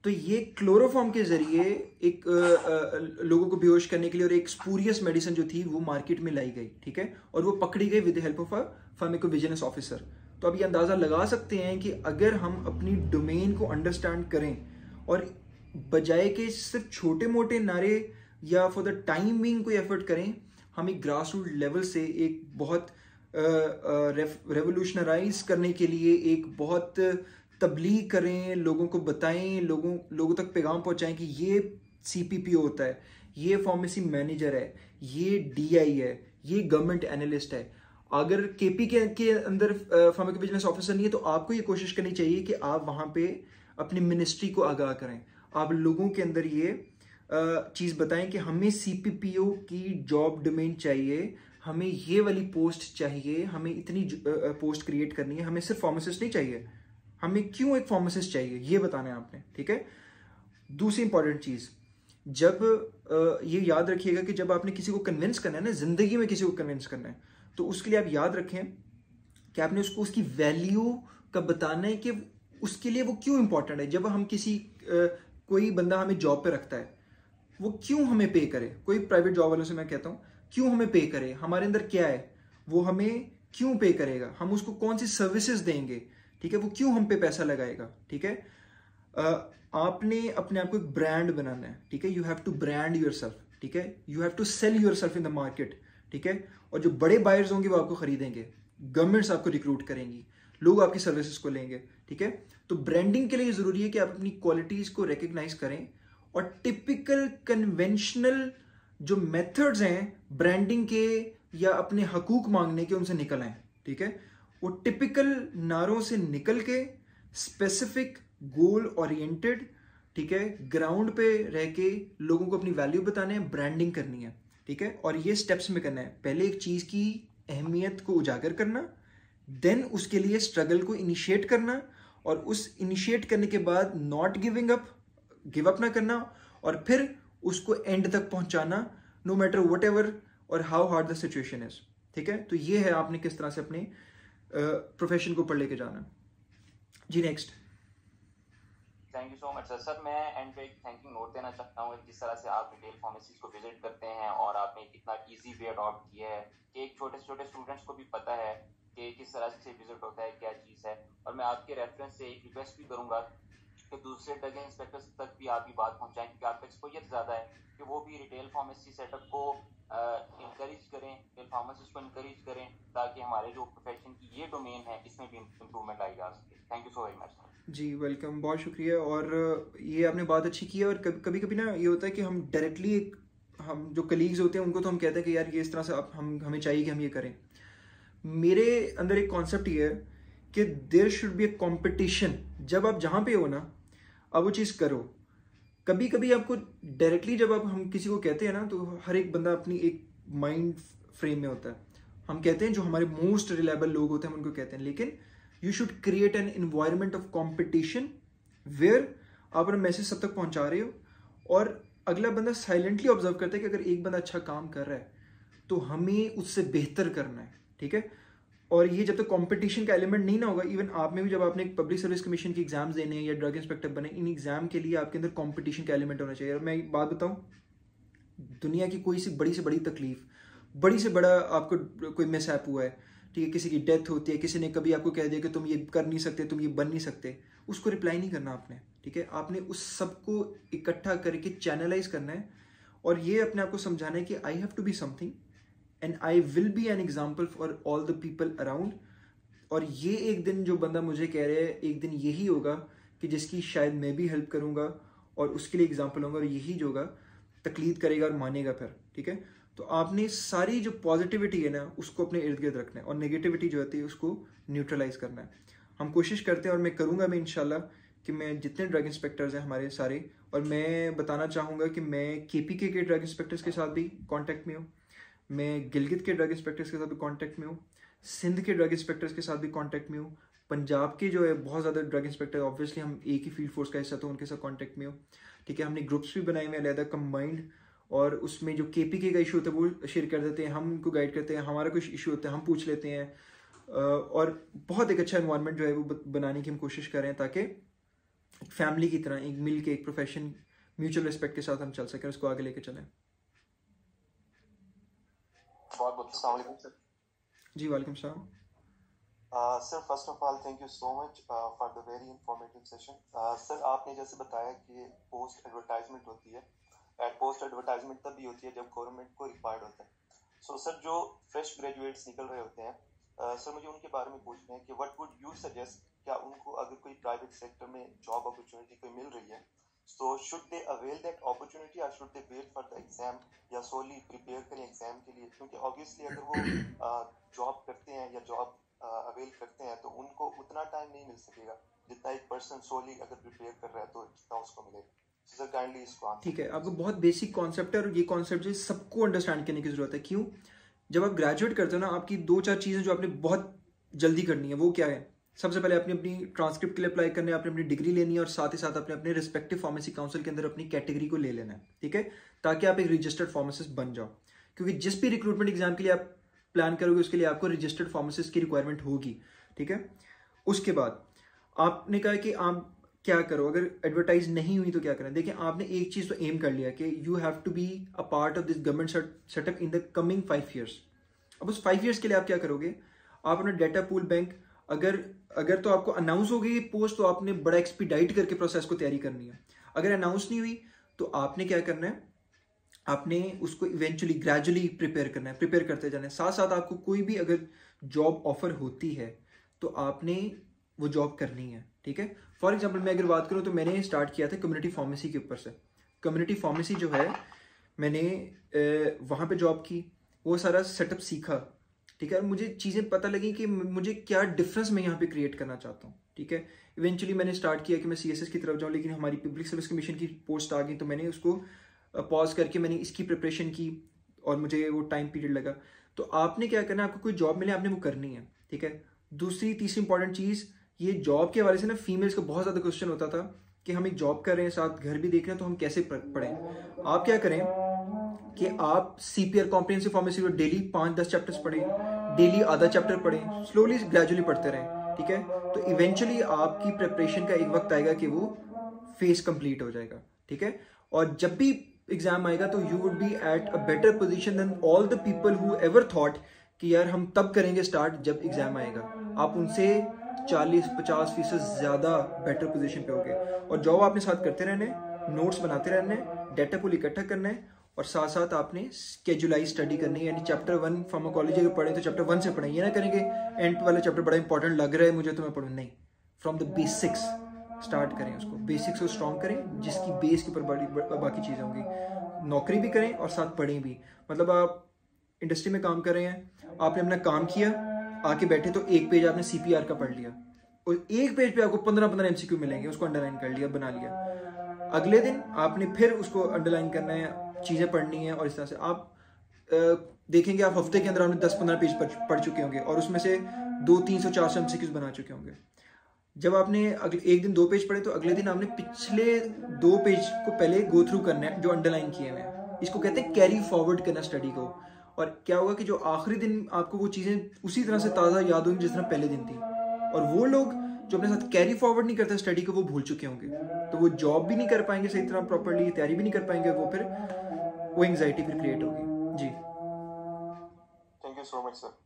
तो ये क्लोरोफॉर्म के जरिए एक लोगों को बेहोश करने के लिए और एक स्पूरियस मेडिसिन जो थी वो मार्केट में लाई गई, ठीक है, और वो पकड़ी गई with the help of a pharmacovigilance officer. तो अब ये अंदाजा लगा सकते हैं कि अगर हम अपनी डोमेन को अंडरस्टैंड करें और बजाय के सिर्फ छोटे मोटे नारे या फॉर द टाइमिंग कोई एफर्ट करें, हम एक ग्रास रूट लेवल से एक बहुत रेवोल्यूशनराइज करने के लिए एक बहुत तबलीग करें, लोगों को बताएं, लोगों तक पैगाम पहुंचाएं कि ये CPPO होता है, ये फार्मेसी मैनेजर है, ये DI है, ये गवर्नमेंट एनालिस्ट है। अगर KP के अंदर फार्माकोविजिलेंस ऑफिसर नहीं है तो आपको ये कोशिश करनी चाहिए कि आप वहां पे अपनी मिनिस्ट्री को आगाह करें, आप लोगों के अंदर ये चीज बताएं कि हमें CPPO की जॉब डोमेन चाहिए, हमें ये वाली पोस्ट चाहिए, हमें इतनी पोस्ट क्रिएट करनी है, हमें सिर्फ फार्मासिस्ट नहीं चाहिए, हमें क्यों एक फार्मासिस्ट चाहिए ये बताना है आपने, ठीक है। दूसरी इंपॉर्टेंट चीज़, जब ये याद रखिएगा कि जब आपने किसी को कन्विंस करना है ना, जिंदगी में किसी को कन्विंस करना है, तो उसके लिए आप याद रखें कि आपने उसको उसकी वैल्यू का बताना है कि उसके लिए वो क्यों इंपॉर्टेंट है। जब हम कोई बंदा हमें जॉब पे रखता है, वो क्यों हमें पे करे, कोई प्राइवेट जॉब वालों से मैं कहता हूँ क्यों हमें पे करे, हमारे अंदर क्या है, वो हमें क्यों पे करेगा, हम उसको कौन सी सर्विसेज देंगे, ठीक है, वो क्यों हम पे पैसा लगाएगा, ठीक है। आपने अपने आप को एक ब्रांड बनाना है, ठीक है, you have to brand yourself, ठीक है, you have to sell yourself in the market, ठीक है। और जो बड़े बायर्स होंगे वो आपको खरीदेंगे, गवर्नमेंट्स आपको रिक्रूट करेंगी, लोग आपकी सर्विसेज को लेंगे, ठीक है। तो ब्रांडिंग के लिए जरूरी है कि आप अपनी क्वालिटीज को रिकग्नाइज करें और टिपिकल कन्वेंशनल जो मेथड्स हैं ब्रांडिंग के या अपने हकूक मांगने के, उनसे निकल आए, ठीक है। वो टिपिकल नारों से निकल के स्पेसिफिक गोल ओरिएंटेड, ठीक है, ग्राउंड पे रह के लोगों को अपनी वैल्यू बताने हैं, ब्रांडिंग करनी है, ठीक है। और ये स्टेप्स में करना है, पहले एक चीज की अहमियत को उजागर करना, देन उसके लिए स्ट्रगल को इनिशिएट करना, और उस इनिशिएट करने के बाद नॉट गिव अप ना करना, और फिर उसको एंड तक पहुंचाना, नो मैटर वट एवर और how hard the situation is, ठीक है। तो ये है आपने किस तरह से अपने प्रोफेशन को ऊपर लेके जाना। जी next. Thank you so much sir. Sir मैं एंड पे एक थैंकिंग नोट देना चाहता हूँ जिस तरह से आप रिटेल फार्मेसीज को विजिट करते हैं और आपने इतना इजी वे अडॉप्ट किया है कि एक छोटे छोटे स्टूडेंट्स को भी पता है कि किस तरह से विजिट होता है, क्या चीज़ है। और मैं आपके रेफरेंस से एक रिक्वेस्ट भी करूँगा कि दूसरे ड्रग इंस्पेक्टर्स तक भी आप ये बात पहुँचाएं, क्योंकि आपका एक्सपोजर ज़्यादा है, कि वो भी रिटेल फार्मेसी सेटअप को इंकरेज करें, रिटेल फार्मेसिस्ट को इंकरेज करें, ताकि हमारे जो प्रोफेशन की ये डोमेन है इसमें भी इम्प्रूवमेंट आई जा सके। Thank you so very much. जी वेलकम, बहुत शुक्रिया। और ये आपने बात अच्छी की है। और कभी कभी ना ये होता है कि हम डायरेक्टली हम जो कलीग्स होते हैं उनको तो हम कहते हैं कि यार ये इस तरह से आप हमें चाहिए कि हम ये करें। मेरे अंदर एक कॉन्सेप्ट ये है कि there should be a competition. जब आप जहाँ पे हो ना, आप वो चीज़ करो। कभी कभी आपको डायरेक्टली जब हम किसी को कहते हैं ना, तो हर एक बंदा अपनी एक माइंड फ्रेम में होता है। हम कहते हैं जो हमारे मोस्ट रिलायबल लोग होते हैं हम उनको कहते हैं, लेकिन you should create an environment of competition where आप अपना मैसेज सब तक पहुंचा रहे हो और अगला बंदा साइलेंटली ऑब्जर्व करता है कि अगर एक बंदा अच्छा काम कर रहा है तो हमें उससे बेहतर करना है, ठीक है। और ये जब तक कंपटीशन का एलिमेंट नहीं ना होगा, इवन आप में भी जब आपने पब्लिक सर्विस कमीशन के एग्जाम्स देने हैं या ड्रग इंस्पेक्टर बने, इन एग्जाम के लिए आपके अंदर कंपटीशन का एलिमेंट होना चाहिए। और मैं एक बात बताऊं, दुनिया की कोई सी बड़ी तकलीफ, बड़ी से बड़ा आपको कोई मिसहैप हुआ है, ठीक है, किसी की डेथ होती है, किसी ने कभी आपको कह दिया कि तुम ये कर नहीं सकते, तुम ये बन नहीं सकते, उसको रिप्लाई नहीं करना आपने, ठीक है। आपने उस सबको इकट्ठा करके चैनलाइज करना है और ये अपने आप को समझाना है कि I have to be something and I will be an example for all the people around. और ये एक दिन जो बंदा मुझे कह रहे हैं, एक दिन यही होगा कि जिसकी शायद मैं भी हेल्प करूंगा और उसके लिए एग्जाम्पल होगा, और यही जो होगा तकलीद करेगा और मानेगा फिर, ठीक है। तो आपने सारी जो पॉजिटिविटी है ना उसको अपने इर्द गिर्द रखना है और नेगेटिविटी जो होती है उसको न्यूट्रलाइज करना है। हम कोशिश करते हैं और मैं करूँगा, मैं इंशाल्लाह कि मैं जितने ड्रग इंस्पेक्टर्स हैं हमारे सारे, और मैं बताना चाहूँगा कि मैं केपीके के ड्रग इंस्पेक्टर्स के साथ भी कॉन्टैक्ट में हूँ, मैं गिलगित के ड्रग इंस्पेक्टर्स के साथ भी कॉन्टैक्ट में हूँ, सिंध के ड्रग इंस्पेक्टर्स के साथ भी कॉन्टैक्ट में हूँ, पंजाब के जो है बहुत ज़्यादा ड्रग इंस्पेक्टर, ऑब्वियसली हम एक ही फील्ड फोर्स का हिस्सा, तो उनके साथ कॉन्टैक्ट में हूँ, ठीक है। हमने ग्रुप्स भी बनाए हुए अलहदा कंबाइंड, और उसमें जो केपीके का इशू होता है वो शेयर कर देते हैं, हम उनको गाइड करते हैं, हमारा कुछ इशू होता है हम पूछ लेते हैं, और बहुत एक अच्छा एनवायरनमेंट जो है वो बनाने की हम कोशिश कर रहे हैं ताकि फैमिली की तरह एक मिल के एक प्रोफेशन म्यूचुअल रिस्पेक्ट के साथ हम चल सकें, उसको आगे लेके चलें। बहुत बहुत अस्सलाम वालेकुम सर। जी वालेकुम सलाम। Sir first of all thank you so much for the very informative session. Sir आपने जैसे बताया कि पोस्ट एडवर्टाइजमेंट होती है, पोस्ट एडवर्टाइजमेंट तब भी होती है जब गवर्नमेंट को रिक्वायर्ड होता है। सो सर जो फ्रेश ग्रेजुएट्स निकल रहे होते हैं, सर मुझे उनके बारे में पूछना है कि व्हाट वुड यू सजेस्ट, क्या उनको अगर कोई प्राइवेट सेक्टर में जॉब अपॉर्चुनिटी कोई मिल रही है, so should they avail that opportunity or should they wait for the exam या solely prepare करें एग्जाम के लिए? क्योंकि obviously अगर वो जॉब करते हैं या जॉब अवेल करते हैं तो उनको उतना टाइम नहीं मिल सकेगा जितना एक पर्सन सोली अगर प्रिपेयर कर रहा है तो जितना उसको मिलेगा। सर काइंडली इसको आंसर। ठीक है, आपको बहुत बेसिक कॉन्सेप्ट है और ये कॉन्सेप्ट जो सबको अंडरस्टैंड करने की जरूरत है। क्यों? जब आप ग्रेजुएट करते हो ना, आपकी 2-4 चीज़ें जो आपने बहुत जल्दी करनी है वो क्या है? सबसे पहले अपनी अपनी ट्रांसक्रिप्ट के लिए अप्लाई करना है, आपने अपनी डिग्री लेनी है और साथ ही साथ अपने अपने रिस्पेक्टिव फार्मेसी काउंसिल के अंदर अपनी कैटेगरी को ले लेना है, ठीक है, ताकि आप एक रजिस्टर्ड फार्मासिस्ट बन जाओ। क्योंकि जिस भी रिक्रूटमेंट एग्जाम के लिए आप प्लान करोगे उसके लिए आपको रजिस्टर्ड फार्मासिस्ट की रिक्वायरमेंट होगी, ठीक है। उसके बाद आपने कहा कि आप क्या करो, अगर एडवर्टाइज नहीं हुई तो क्या करें। देखिए, आपने एक चीज तो एम कर लिया कि you have to be a part of this government setup in the coming 5 years। अब उस 5 years के लिए आप क्या करोगे, आप अपना डेटा पूल बैंक, अगर तो आपको अनाउंस हो गई पोस्ट तो आपने बड़ा एक्सपीडाइट करके प्रोसेस को तैयारी करनी है। अगर अनाउंस नहीं हुई तो आपने क्या करना है, आपने उसको इवेंचुअली ग्रेजुअली प्रिपेयर करना है, प्रिपेयर करते जाना है। साथ साथ आपको कोई भी अगर जॉब ऑफर होती है तो आपने वो जॉब करनी है, ठीक है। फॉर एग्जाम्पल मैं अगर बात करूँ तो मैंने स्टार्ट किया था कम्युनिटी फार्मेसी के ऊपर से। कम्युनिटी फार्मेसी जो है मैंने वहाँ पे जॉब की, वो सारा सेटअप सीखा, ठीक है। मुझे चीज़ें पता लगी कि मुझे क्या डिफरेंस मैं यहाँ पे क्रिएट करना चाहता हूँ, ठीक है। इवेंचुअली मैंने स्टार्ट किया कि मैं CSS की तरफ जाऊँ, लेकिन हमारी पब्लिक सर्विस कमीशन की पोस्ट आ गई तो मैंने उसको पॉज करके मैंने इसकी प्रिपरेशन की और मुझे वो टाइम पीरियड लगा। तो आपने क्या करना है, आपको कोई जॉब मिले आपने वो करनी है, ठीक है। दूसरी तीसरी इंपॉर्टेंट चीज़, ये जॉब के हवाले से ना फीमेल्स को बहुत ज़्यादा क्वेश्चन होता था कि हम एक जॉब कर रहे हैं साथ घर भी देख रहे हैं तो हम कैसे पढ़ें। आप क्या करें कि आप CPR कॉम्प्रिहेंसिव फार्मेसी में डेली 5-10 चैप्टर्स पढ़ें, डेली आधा चैप्टर पढ़ें, स्लोली ग्रेजुअली पढ़ते रहें, ठीक है। तो इवेंचुअली आपकी प्रिपरेशन का एक वक्त आएगा कि वो फेज कंप्लीट हो जाएगा, ठीक है। और जब भी एग्जाम आएगा तो you would be at a better position than all the people who ever thought कि यार हम तब करेंगे स्टार्ट जब एग्जाम आएगा। आप उनसे 40-50% ज्यादा बेटर पोजीशन पे होगे। और जॉब आपने साथ करते रहने, नोट्स बनाते रहने, डेटा पूल इकट्ठा करना है और साथ साथ आपने स्केजुलाइज स्टडी करनी है। यानी चैप्टर 1 फार्माकोलॉजी अगर पढ़े तो चैप्टर 1 से पढ़ें, ये ना करेंगे एंड वाला चैप्टर बड़ा इंपॉर्टेंट लग रहा है मुझे तो मैं पढ़ूँ, नहीं। फ्रॉम द बेसिक्स स्टार्ट करें, उसको बेसिक्स को स्ट्रॉन्ग करें जिसकी बेस के ऊपर बाकी चीज़ें होंगी। नौकरी भी करें और साथ पढ़ें भी। मतलब आप इंडस्ट्री में काम कर रहे हैं, आपने अपना काम किया, आके बैठे तो एक पेज आपने CPR का पढ़ लिया और एक पेज पे आपको 15-15 MCQ मिलेंगे, उसको अंडरलाइन कर लिया, बना लिया। अगले दिन आपने फिर उसको अंडरलाइन करना है, चीज़ें पढ़नी है और इस तरह से आप देखेंगे आप हफ्ते के अंदर आपने 10-15 पेज पढ़ चुके होंगे और उसमें से 200-300-400 MCQs बना चुके होंगे। जब आपने एक दिन 2 पेज पढ़े तो अगले दिन आपने पिछले 2 पेज को पहले गो थ्रू करना है जो अंडरलाइन किए हुए हैं। इसको कहते हैं कैरी फॉरवर्ड करना स्टडी को। और क्या होगा कि जो आखिरी दिन आपको वो चीज़ें उसी तरह से ताज़ा याद होंगी जिस तरह पहले दिन थी। और वो लोग जो अपने साथ कैरी फॉरवर्ड नहीं करते स्टडी को वो भूल चुके होंगे, तो वो जॉब भी नहीं कर पाएंगे सही तरह, प्रॉपर्ली तैयारी भी नहीं कर पाएंगे, वो एंग्जाइटी फिर क्रिएट होगी। जी, thank you so much sir.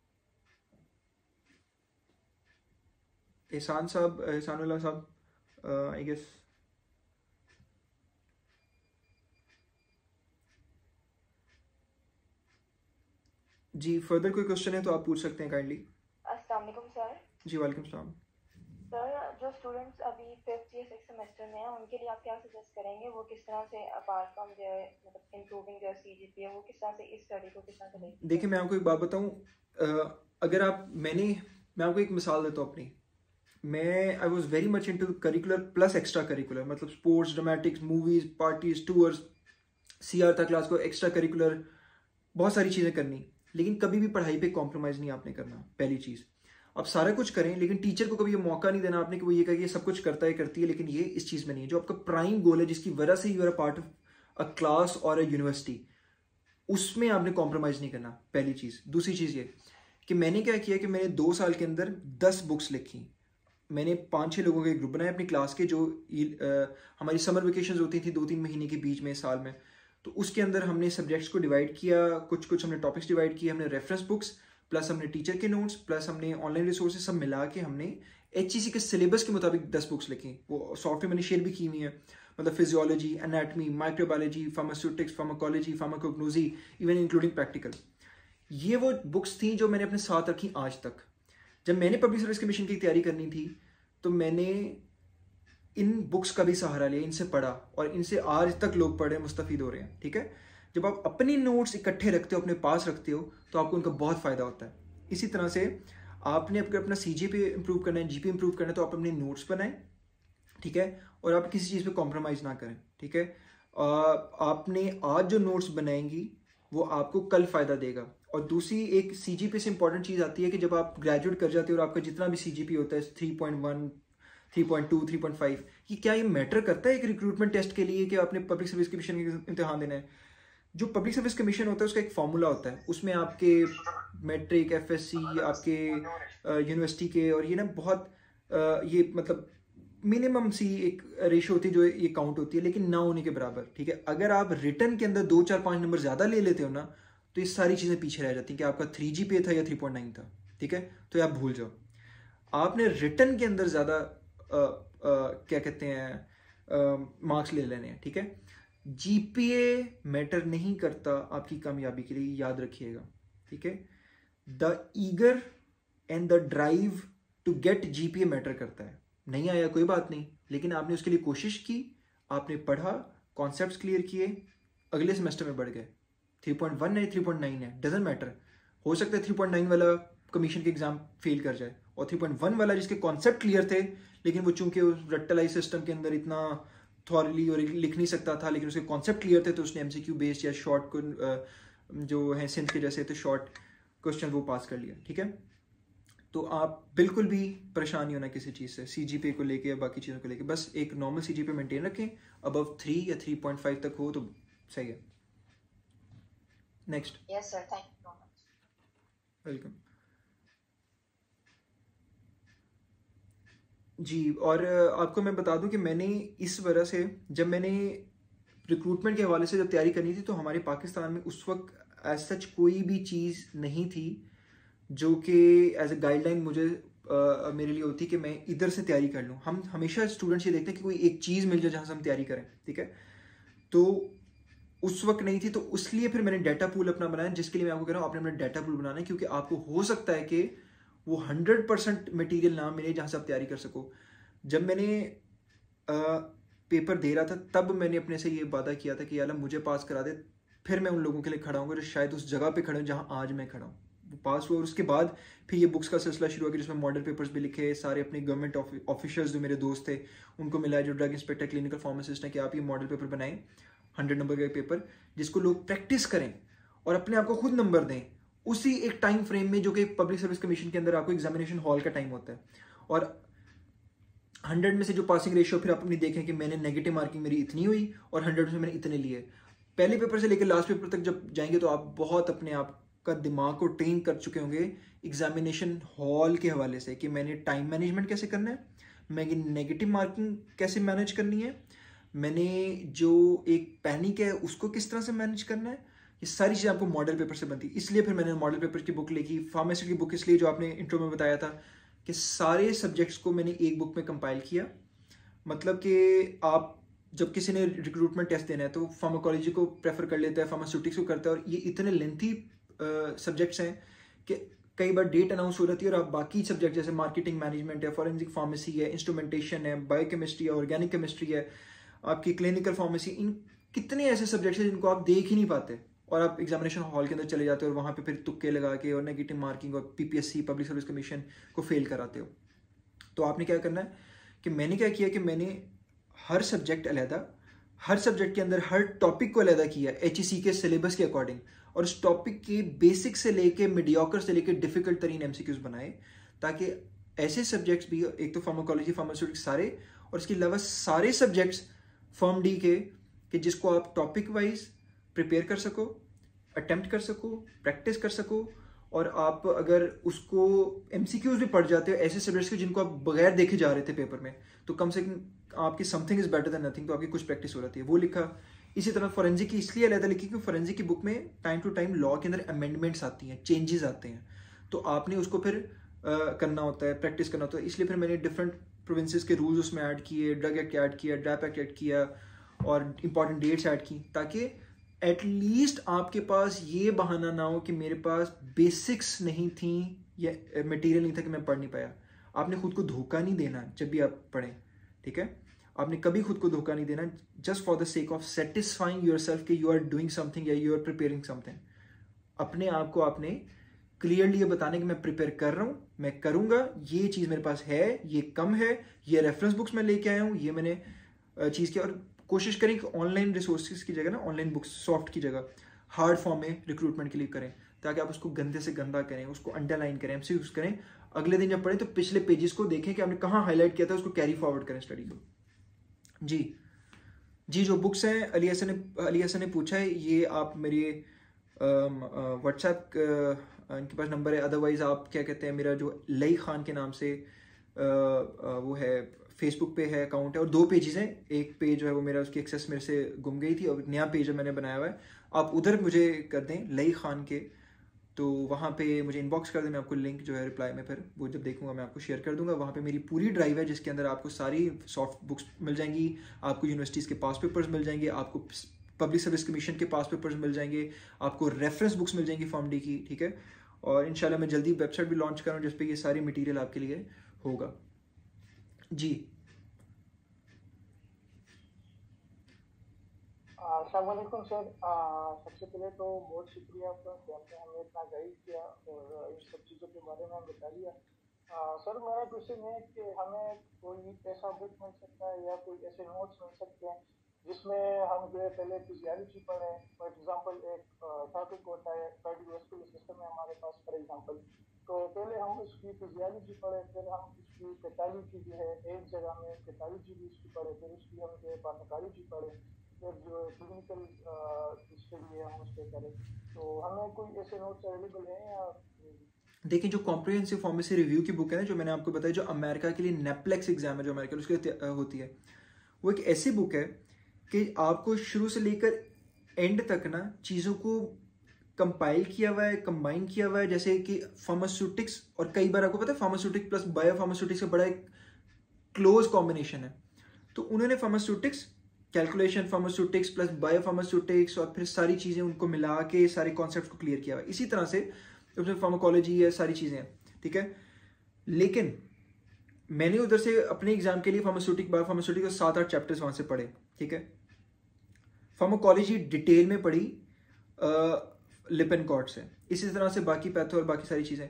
Ehsanullah sahab, I guess जी फर्दर कोई क्वेश्चन है तो आप पूछ सकते हैं काइंडली। अस्सलाम वालेकुम सर। जी वालेकुम सलाम। सर, जो स्टूडेंट्स अभी 5th या 6th सेमेस्टर में हैं उनके लिए आप क्या सजेस्ट करेंगे, वो किस तरह से अपार्ट फ्रॉम देयर मतलब इंप्रूविंग देयर CGPA वो किस तरह से इस स्टडी को किस तरह से लेंगे? देखिए मैं आपको एक बात बताऊं, अगर आप मैं आपको एक मिसाल देता हूँ अपनी। I was very much into curricular plus extra curricular, मतलब sports, dramatics, movies, parties, tours, CR था क्लास को, एक्स्ट्रा करिकुलर बहुत सारी चीज़ें करनी, लेकिन कभी भी पढ़ाई पे कॉम्प्रोमाइज़ नहीं आपने करना। पहली चीज़, आप सारा कुछ करें लेकिन टीचर को कभी ये मौका नहीं देना आपने कि वो ये कहे ये सब कुछ करता है करती है लेकिन ये इस चीज़ में नहीं है। जो आपका प्राइम गोल है जिसकी वजह से you are a part of a class और अ यूनिवर्सिटी, उसमें आपने कॉम्प्रोमाइज़ नहीं करना, पहली चीज़। दूसरी चीज़ ये कि मैंने क्या किया कि मैंने 2 साल के अंदर 10 बुक्स लिखी। मैंने 5-6 लोगों के ग्रुप बनाए अपनी क्लास के, जो हमारी समर वेकेशन होती थी 2-3 महीने के बीच में साल में, तो उसके अंदर हमने सब्जेक्ट्स को डिवाइड किया, कुछ हमने टॉपिक्स डिवाइड किए, हमने रेफरेंस बुक्स प्लस हमने टीचर के नोट्स प्लस हमने ऑनलाइन रिसोर्सेज सब मिला के हमने HEC के सिलेबस के मुताबिक 10 बुक्स लिखी। वो सॉफ्टवेयर मैंने शेयर भी की हुई है, मतलब physiology, anatomy, microbiology, pharmaceutics, pharmacology, pharmacognosy, even including practical. ये वो बुक्स थी जो मैंने अपने साथ रखी आज तक। जब मैंने पब्लिक सर्विस कमीशन की तैयारी करनी थी तो मैंने इन बुक्स का भी सहारा लिया, इनसे पढ़ा और इनसे आज तक लोग पढ़े मुस्तफीद हो रहे हैं। ठीक है, जब आप अपनी नोट्स इकट्ठे रखते हो, अपने पास रखते हो, तो आपको उनका बहुत फ़ायदा होता है। इसी तरह से आपने अपना CGPA इंप्रूव करना है, GPA इंप्रूव करना है, तो आप अपने नोट्स बनाएं, ठीक है, और आप किसी चीज़ पे कॉम्प्रोमाइज़ ना करें। ठीक है, आपने आज जो नोट्स बनाएंगी वो आपको कल फ़ायदा देगा। और दूसरी एक CGPA से इंपॉर्टेंट चीज़ आती है कि जब आप ग्रेजुएट कर जाते हो और आपका जितना भी CGPA होता है 3.1, 3.2, 3.5, कि क्या ये मैटर करता है एक रिक्रूटमेंट टेस्ट के लिए कि आपने पब्लिक सर्विस कमीशन का इम्तिहान देना है? जो पब्लिक सर्विस कमीशन होता है उसका एक फार्मूला होता है, उसमें आपके मैट्रिक, FSC, आपके यूनिवर्सिटी के, और ये ना बहुत ये मतलब मिनिमम सी एक रेशियो होती है जो ये काउंट होती है, लेकिन ना होने के बराबर, ठीक है। अगर आप रिटर्न के अंदर 2, 4, 5 नंबर ज़्यादा ले लेते हो ना, तो ये सारी चीज़ें पीछे रह जाती हैं कि आपका 3 GPA था या 3.9 था, ठीक है, तो आप भूल जाओ। आपने रिटर्न के अंदर ज़्यादा क्या कहते हैं मार्क्स ले लेने हैं, ठीक है। GPA मैटर नहीं करता आपकी कामयाबी के लिए, याद रखिएगा, ठीक है। The eager and the drive to get GPA matter करता है। नहीं आया कोई बात नहीं, लेकिन आपने उसके लिए कोशिश की, आपने पढ़ा, कॉन्सेप्ट्स क्लियर किए, अगले सेमेस्टर में बढ़ गए। 3.1 है, 3.9 है, डजेंट मैटर। हो सकता है 3.9 वाला कमीशन के एग्जाम फेल कर जाए, और 3.1 वाला जिसके कॉन्सेप्ट क्लियर थे, लेकिन वो चूंकि उस रट्टलाई सिस्टम के अंदर इतना थॉरली और लिख नहीं सकता था, लेकिन उसके कॉन्सेप्ट क्लियर थे, तो उसने MCQ बेस्ड या शॉर्ट जो है सिंथ के जैसे तो शॉर्ट क्वेश्चन वो पास कर लिया, ठीक है। तो आप बिल्कुल भी परेशान नहीं होना किसी चीज़ से, CGPA को लेके या बाकी चीज़ों को लेके, बस एक नॉर्मल CGPA मेंटेन रखें, अबव 3 या 3.5 तक हो तो सही है। Next. Yes sir, thank you so much. Welcome जी। और आपको मैं बता दूं कि मैंने इस वजह से, जब मैंने रिक्रूटमेंट के हवाले से जब तैयारी करनी थी, तो हमारे पाकिस्तान में उस वक्त एज सच कोई भी चीज़ नहीं थी जो कि एज ए गाइडलाइन मुझे मेरे लिए होती कि मैं इधर से तैयारी कर लूँ। हम हमेशा स्टूडेंट्स ये देखते हैं कि कोई एक चीज़ मिल जाए जहाँ से हम तैयारी करें, ठीक है। तो उस वक्त नहीं थी, तो इसलिए फिर मैंने डाटा पूल अपना बनाया, जिसके लिए मैं आपको कह रहा हूँ आपने अपना डाटा पूल बनाना है, क्योंकि आपको हो सकता है कि वो 100% मटेरियल ना मिले जहाँ से आप तैयारी कर सको। जब मैंने पेपर दे रहा था, तब मैंने अपने से ये वादा किया था कि यार मुझे पास करा दे, फिर मैं उन लोगों के लिए खड़ा हूँगा जो शायद उस जगह पे खड़े हूँ जहाँ आज मैं खड़ा हूँ। वो पास हुआ, और उसके बाद फिर ये बुक्स का सिलसिला शुरू हो गया, जिसमें मॉडल पेपर्स भी लिखे, सारे अपने गवर्नमेंट ऑफिशियल्स जो मेरे दोस्त थे उनको मिला, जो ड्रग इंस्पेक्टर, क्लिनिकल फार्मासिस्ट हैं, कि आप ये मॉडल पेपर बनाएं, 100 नंबर का पेपर, जिसको लोग प्रैक्टिस करें और अपने आप को खुद नंबर दें उसी एक टाइम फ्रेम में जो कि पब्लिक सर्विस कमीशन के अंदर आपको एग्जामिनेशन हॉल का टाइम होता है। और 100 में से जो पासिंग रेशियो फिर आप अपनी देखें कि मैंने नेगेटिव मार्किंग मेरी इतनी हुई और 100 में मैंने इतने लिए। पहले पेपर से लेकर लास्ट पेपर तक जब जाएंगे तो आप बहुत अपने आप का दिमाग को ट्रेन कर चुके होंगे एग्जामिनेशन हॉल के हवाले से, कि मैंने टाइम मैनेजमेंट कैसे करना है, मैंने नेगेटिव मार्किंग कैसे मैनेज करनी है, मैंने जो एक पैनिक है उसको किस तरह से मैनेज करना है। ये सारी चीज़ें आपको मॉडल पेपर से बनती है। इसलिए फिर मैंने मॉडल पेपर की बुक लिखी, फार्मेसी की बुक इसलिए जो आपने इंट्रो में बताया था कि सारे सब्जेक्ट्स को मैंने एक बुक में कंपाइल किया। मतलब कि आप जब किसी ने रिक्रूटमेंट टेस्ट देना है तो फार्माकोलॉजी को प्रेफर कर लेता है, फार्मास्यूटिक्स को करता है, और ये इतने लेंथी सब्जेक्ट्स हैं कि कई बार डेट अनाउंस हो जाती है और आप बाकी सब्जेक्ट जैसे मार्केटिंग मैनेजमेंट है, फॉरेंसिक फार्मेसी है, इंस्ट्रूमेंटेशन है, बायोकेमिस्ट्री है, ऑर्गेनिक केमिस्ट्री है, आपकी क्लिनिकल फार्मेसी, इन कितने ऐसे सब्जेक्ट्स हैं जिनको आप देख ही नहीं पाते, और आप एग्जामिनेशन हॉल के अंदर चले जाते हो और वहाँ पे फिर तुक्के लगा के और नेगेटिव मार्किंग और PPSC पब्लिक सर्विस कमीशन को फेल कराते हो। तो आपने क्या करना है कि मैंने क्या किया कि मैंने हर सब्जेक्ट अलहदा, हर सब्जेक्ट के अंदर हर टॉपिक को अलहदा किया HEC के सिलेबस के अकॉर्डिंग, और उस टॉपिक के बेसिक से लेके मीडियोकर से लेके डिफिकल्ट तरीन MCQs बनाए, ताकि ऐसे सब्जेक्ट्स भी, एक तो फार्माकोलॉजी, फार्मास्यूटिक्स सारे, और इसके अलावा सारे सब्जेक्ट्स फॉर्म डी के कि जिसको आप टॉपिक वाइज प्रिपेयर कर सको, अटेम्प्ट कर सको, प्रैक्टिस कर सको, और आप अगर उसको MCQs भी पढ़ जाते हो ऐसे सब्जेक्ट्स के जिनको आप बगैर देखे जा रहे थे पेपर में, तो कम से कम आपकी something is better than nothing, तो आपकी कुछ प्रैक्टिस हो जाती है, वो लिखा। इसी तरह फॉरेंसिक की इसलिए अलग लिखी क्योंकि फॉरेंसिक की बुक में टाइम टू टाइम लॉ के अंदर अमेंडमेंट्स आती हैं, चेंजेस आते हैं, तो आपने उसको फिर करना होता है, प्रैक्टिस करना होता है। इसलिए फिर मैंने डिफरेंट प्रोविंसेस के रूल्स उसमें ऐड किए, ड्रग एक्ट ऐड किया, ड्रैप एक्ट ऐड किया, और इंपॉर्टेंट डेट्स ऐड की, ताकि एटलीस्ट आपके पास ये बहाना ना हो कि मेरे पास बेसिक्स नहीं थी या मटेरियल नहीं था कि मैं पढ़ नहीं पाया। आपने खुद को धोखा नहीं देना जब भी आप पढ़ें, ठीक है। आपने कभी खुद को धोखा नहीं देना, just for the sake of satisfying yourself कि यू आर डूइंग समथिंग या यू आर प्रिपेयरिंग समथिंग। अपने आप को आपने क्लियरली ये बताने कि मैं प्रिपेयर कर रहा हूँ, मैं करूँगा, ये चीज़ मेरे पास है, ये कम है, ये रेफरेंस बुक्स मैं लेके आया हूँ, ये मैंने चीज़ की। और कोशिश करें कि ऑनलाइन रिसोर्सेज की जगह ना, ऑनलाइन बुक्स सॉफ्ट की जगह हार्ड फॉर्म में रिक्रूटमेंट के लिए करें, ताकि आप उसको गंदे से गंदा करें, उसको अंडरलाइन करें, एमसीक्यूज करें, अगले दिन जब पढ़ें तो पिछले पेजेस को देखें कि आपने कहाँ हाईलाइट किया था, उसको कैरी फॉरवर्ड करें स्टडी को। जी जो बुक्स हैं अली हसन ने पूछा है, ये आप मेरी व्हाट्सएप इनके पास नंबर है, अदरवाइज आप क्या कहते हैं, मेरा जो लई खान के नाम से वो है फेसबुक पे है अकाउंट है, और 2 पेजेस हैं, एक पेज जो है वो मेरा उसकी एक्सेस मेरे से गुम गई थी और एक नया पेज मैंने बनाया हुआ है, आप उधर मुझे कर दें लई खान के, तो वहाँ पे मुझे इनबॉक्स कर दें, मैं आपको लिंक जो है रिप्लाई में फिर वो जब देखूंगा मैं आपको शेयर कर दूंगा। वहाँ पे मेरी पूरी ड्राइव है जिसके अंदर आपको सारी सॉफ्ट बुक्स मिल जाएंगी, आपको यूनिवर्सिटीज़ के पास पेपर्स मिल जाएंगे, आपको पब्लिक सर्विस कमीशन के पास पेपर्स मिल जाएंगे, आपको रेफरेंस बुक्स मिल जाएंगी फॉर्म डी की, ठीक है। और इंशाल्लाह मैं जल्दी वेबसाइट भी लॉन्च कर रहा हूँ जिस पे ये सारी मटेरियल आपके लिए होगा। जी अस्सलाम वालेकुम सर। सबसे पहले तो बहुत शुक्रिया आपका कि आपने हमें इतना गाइड किया और इन सब चीज़ों के बारे में बता दिया। सर मेरा क्वेश्चन है कि हमें कोई ऐसा बुक मिल सकता है या कोई ऐसे नोट्स मिल सकते हैं जिसमें हम जो है पहले फिजियोलॉजी पढ़ें, फॉर एग्जांपल एक टॉपिक होता है कार्डियोवैस्कुलर सिस्टम है हमारे पास फॉर एग्जांपल, तो पहले हम उसकी फिजियोलॉजी पढ़ें, फिर हम उसकी पैथोलॉजी जो है एक जगह में पैथोलॉजी भी उसकी पढ़ें, फिर उसकी हम जो है फार्माकोलॉजी पढ़ें, फिर जो क्लिनिकल स्टडी है हम उस पर करें। तो हमें कोई ऐसे नोट्स अवेलेबल हैं या? देखिए जो कॉम्प्रिहेंसिव फार्मेसी रिव्यू की बुक है ना, जो मैंने आपको बताया, जो अमेरिका के लिए नेप्लेक्स एग्जाम है जो अमेरिका उसके होती है, वो एक ऐसी बुक है कि आपको शुरू से लेकर एंड तक ना चीज़ों को कंपाइल किया हुआ है, कंबाइन किया हुआ है, जैसे कि फार्मास्यूटिक्स, और कई बार आपको पता है फार्मास्यूटिक्स प्लस बायो फार्मास्यूटिक्स का बड़ा एक क्लोज कॉम्बिनेशन है, तो उन्होंने pharmaceutics calculation, pharmaceutics plus bio pharmaceutics और फिर सारी चीज़ें उनको मिला के सारे कॉन्सेप्ट को क्लियर किया हुआ है। इसी तरह से उसमें फार्माकोलॉजी है, सारी चीज़ें हैं, ठीक है। लेकिन मैंने उधर से अपने एग्जाम के लिए फार्मास्यूटिक बायो फार्मास्यूटिक 7-8 चैप्टर्स वहाँ से पढ़े, ठीक है। फार्माकोलॉजी डिटेल में पढ़ी लिपिनकॉर्ट से, इसी तरह से बाकी पैथो और बाकी सारी चीज़ें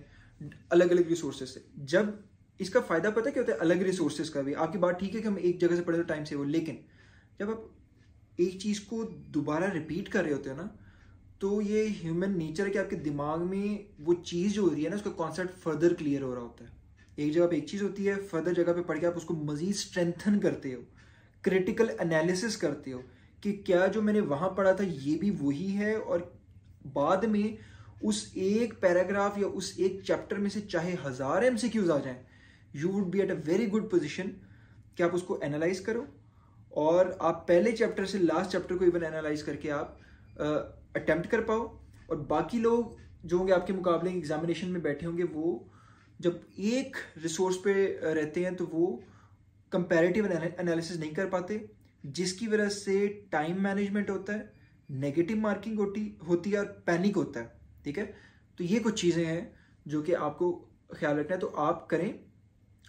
अलग अलग रिसोर्सेज से। जब इसका फ़ायदा पता क्या होता है अलग रिसोर्सेज का भी, आपकी बात ठीक है कि हम एक जगह से पढ़े तो टाइम से वो, लेकिन जब आप एक चीज़ को दोबारा रिपीट कर रहे होते हो ना, तो ये ह्यूमन नेचर है कि आपके दिमाग में वो चीज़ जो हो रही है ना उसका कॉन्सेप्ट फर्दर क्लियर हो रहा होता है। एक जगह पे एक चीज़ होती है, फर्दर जगह पे पढ़ के आप उसको मज़ीद स्ट्रेंथन करते हो, क्रिटिकल एनालिसिस करते हो कि क्या जो मैंने वहाँ पढ़ा था ये भी वही है, और बाद में उस एक पैराग्राफ या उस एक चैप्टर में से चाहे 1000 MCQs आ जाएं, you would be at a very good position कि आप उसको एनालाइज करो, और आप पहले चैप्टर से लास्ट चैप्टर को इवन एनालाइज करके आप अटेम्प्ट कर पाओ। और बाकी लोग जो होंगे आपके मुकाबले एग्जामिनेशन में बैठे होंगे, वो जब एक रिसोर्स पे रहते हैं तो वो कंपैरेटिव एनालिसिस नहीं कर पाते, जिसकी वजह से टाइम मैनेजमेंट होता है, नेगेटिव मार्किंग होती है और पैनिक होता है, ठीक है। तो ये कुछ चीज़ें हैं जो कि आपको ख्याल रखना है, तो आप करें।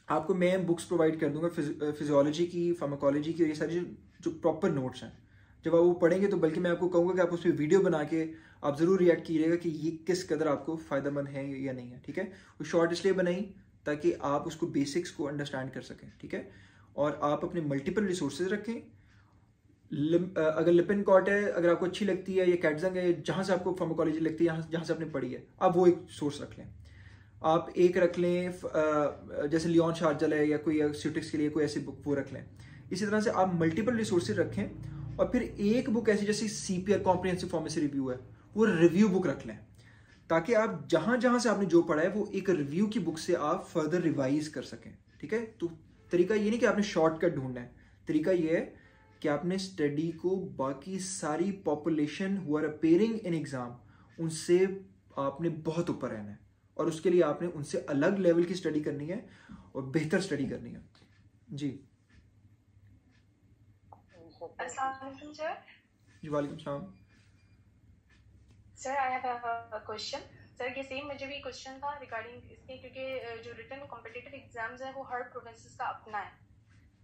आपको मैं बुक्स प्रोवाइड कर दूंगा फिजियोलॉजी की, फार्माकोलॉजी की, ये सारी जो प्रॉपर नोट्स हैं, जब आप वो पढ़ेंगे तो बल्कि मैं आपको कहूँगा कि आप उस पर वीडियो बना के आप ज़रूर रिएक्ट कीजिएगा कि ये किस कदर आपको फ़ायदेमंद है या नहीं है, ठीक है। वो शॉर्ट इसलिए बनाई ताकि आप उसको बेसिक्स को अंडरस्टैंड कर सकें, ठीक है। और आप अपने मल्टीपल रिसोर्सेज रखें। अगर लिपिनकॉर्ट है, अगर आपको अच्छी लगती है, या कैटजंग है, जहाँ से आपको फार्माकोलॉजी लगती है, जहाँ से आपने पढ़ी है, आप वो एक सोर्स रख लें। आप एक रख लें जैसे लियोन शार्जल है, या कोई स्यूटिक्स के लिए कोई ऐसी बुक वो रख लें। इसी तरह से आप मल्टीपल रिसोर्सेज रखें, और फिर एक बुक ऐसी जैसे CPR कॉम्प्रिहेंसिव फार्मेसी रिव्यू है, वो रिव्यू बुक रख लें, ताकि आप जहाँ जहाँ से आपने जो पढ़ा है वो एक रिव्यू की बुक से आप फर्दर रिवाइज कर सकें, ठीक है। तो तरीका ये नहीं कि आपने शॉर्टकट ढूंढना है, तरीका ये है कि आपने स्टडी को बाकी सारी population who are appearing in exam उनसे आपने बहुत ऊपर रहना है, और उसके लिए आपने उनसे अलग लेवल की स्टडी करनी है और बेहतर स्टडी करनी है। जी जी वालेकुम सलाम sir. I have a question sir. ये सेम मुझे भी क्वेश्चन था रिगार्डिंग इसके, क्योंकि जो रिटन और कॉम्पिटिटिव एग्जाम्स हैं वो हर प्रोविंसेस का अपना है,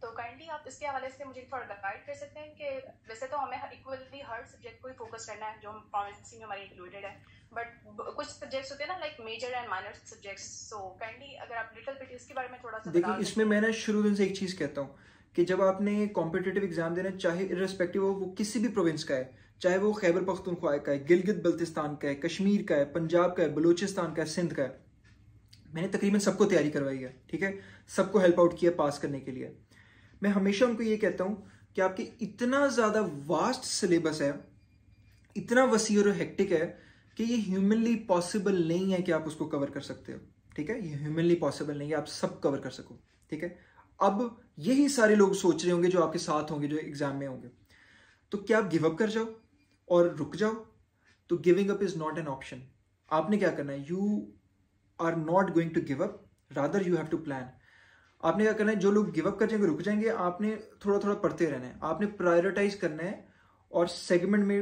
तो काइंडली आप इसके हवाले से मुझे थोड़ा गाइड कर सकते हैं कि वैसे तो हमें इक्वली हर सब्जेक्ट को ही फोकस करना है जो प्रोविंस में हमारी इंक्लूडेड है, बट कुछ सब्जेक्ट्स होते हैं ना like major and minor subjects, so kindly अगर आप लिटिल बिट इसके बारे में थोड़ा सा देखिए, इसमें मैं ना शुरू दिन से एक चीज़ कहता हूँ कि जब आपने कॉम्पिटिटिव एग्जाम देना, चाहे इर्रेस्पेक्टिव हो वो किसी भी प्रोविंस का है, चाहे वो खैबर पख्तूनख्वा का है, गिलगित बल्तिस्तान का है, कश्मीर का है, पंजाब का है, बलूचिस्तान का है, सिंध का है, मैंने तकरीबन सबको तैयारी करवाई है, ठीक है, सबको हेल्प आउट किया पास करने के लिए। मैं हमेशा उनको ये कहता हूँ कि आपके इतना ज़्यादा वास्ट सिलेबस है, इतना वसी और हेक्टिक है कि ये ह्यूमनली पॉसिबल नहीं है कि आप उसको कवर कर सकते हो, ठीक है, ये ह्यूमनली पॉसिबल नहीं है आप सब कवर कर सको, ठीक है। अब यही सारे लोग सोच रहे होंगे जो आपके साथ होंगे, जो एग्जाम में होंगे, तो क्या आप गिव अप कर जाओ और रुक जाओ? तो giving up is not an option. आपने क्या करना है, you are not going to give up, rather you have to plan. आपने क्या करना है, जो लोग गिव अप कर जाएंगे, रुक जाएंगे, आपने थोड़ा थोड़ा पढ़ते रहना है, आपने प्रायोरिटाइज करना है और सेगमेंट में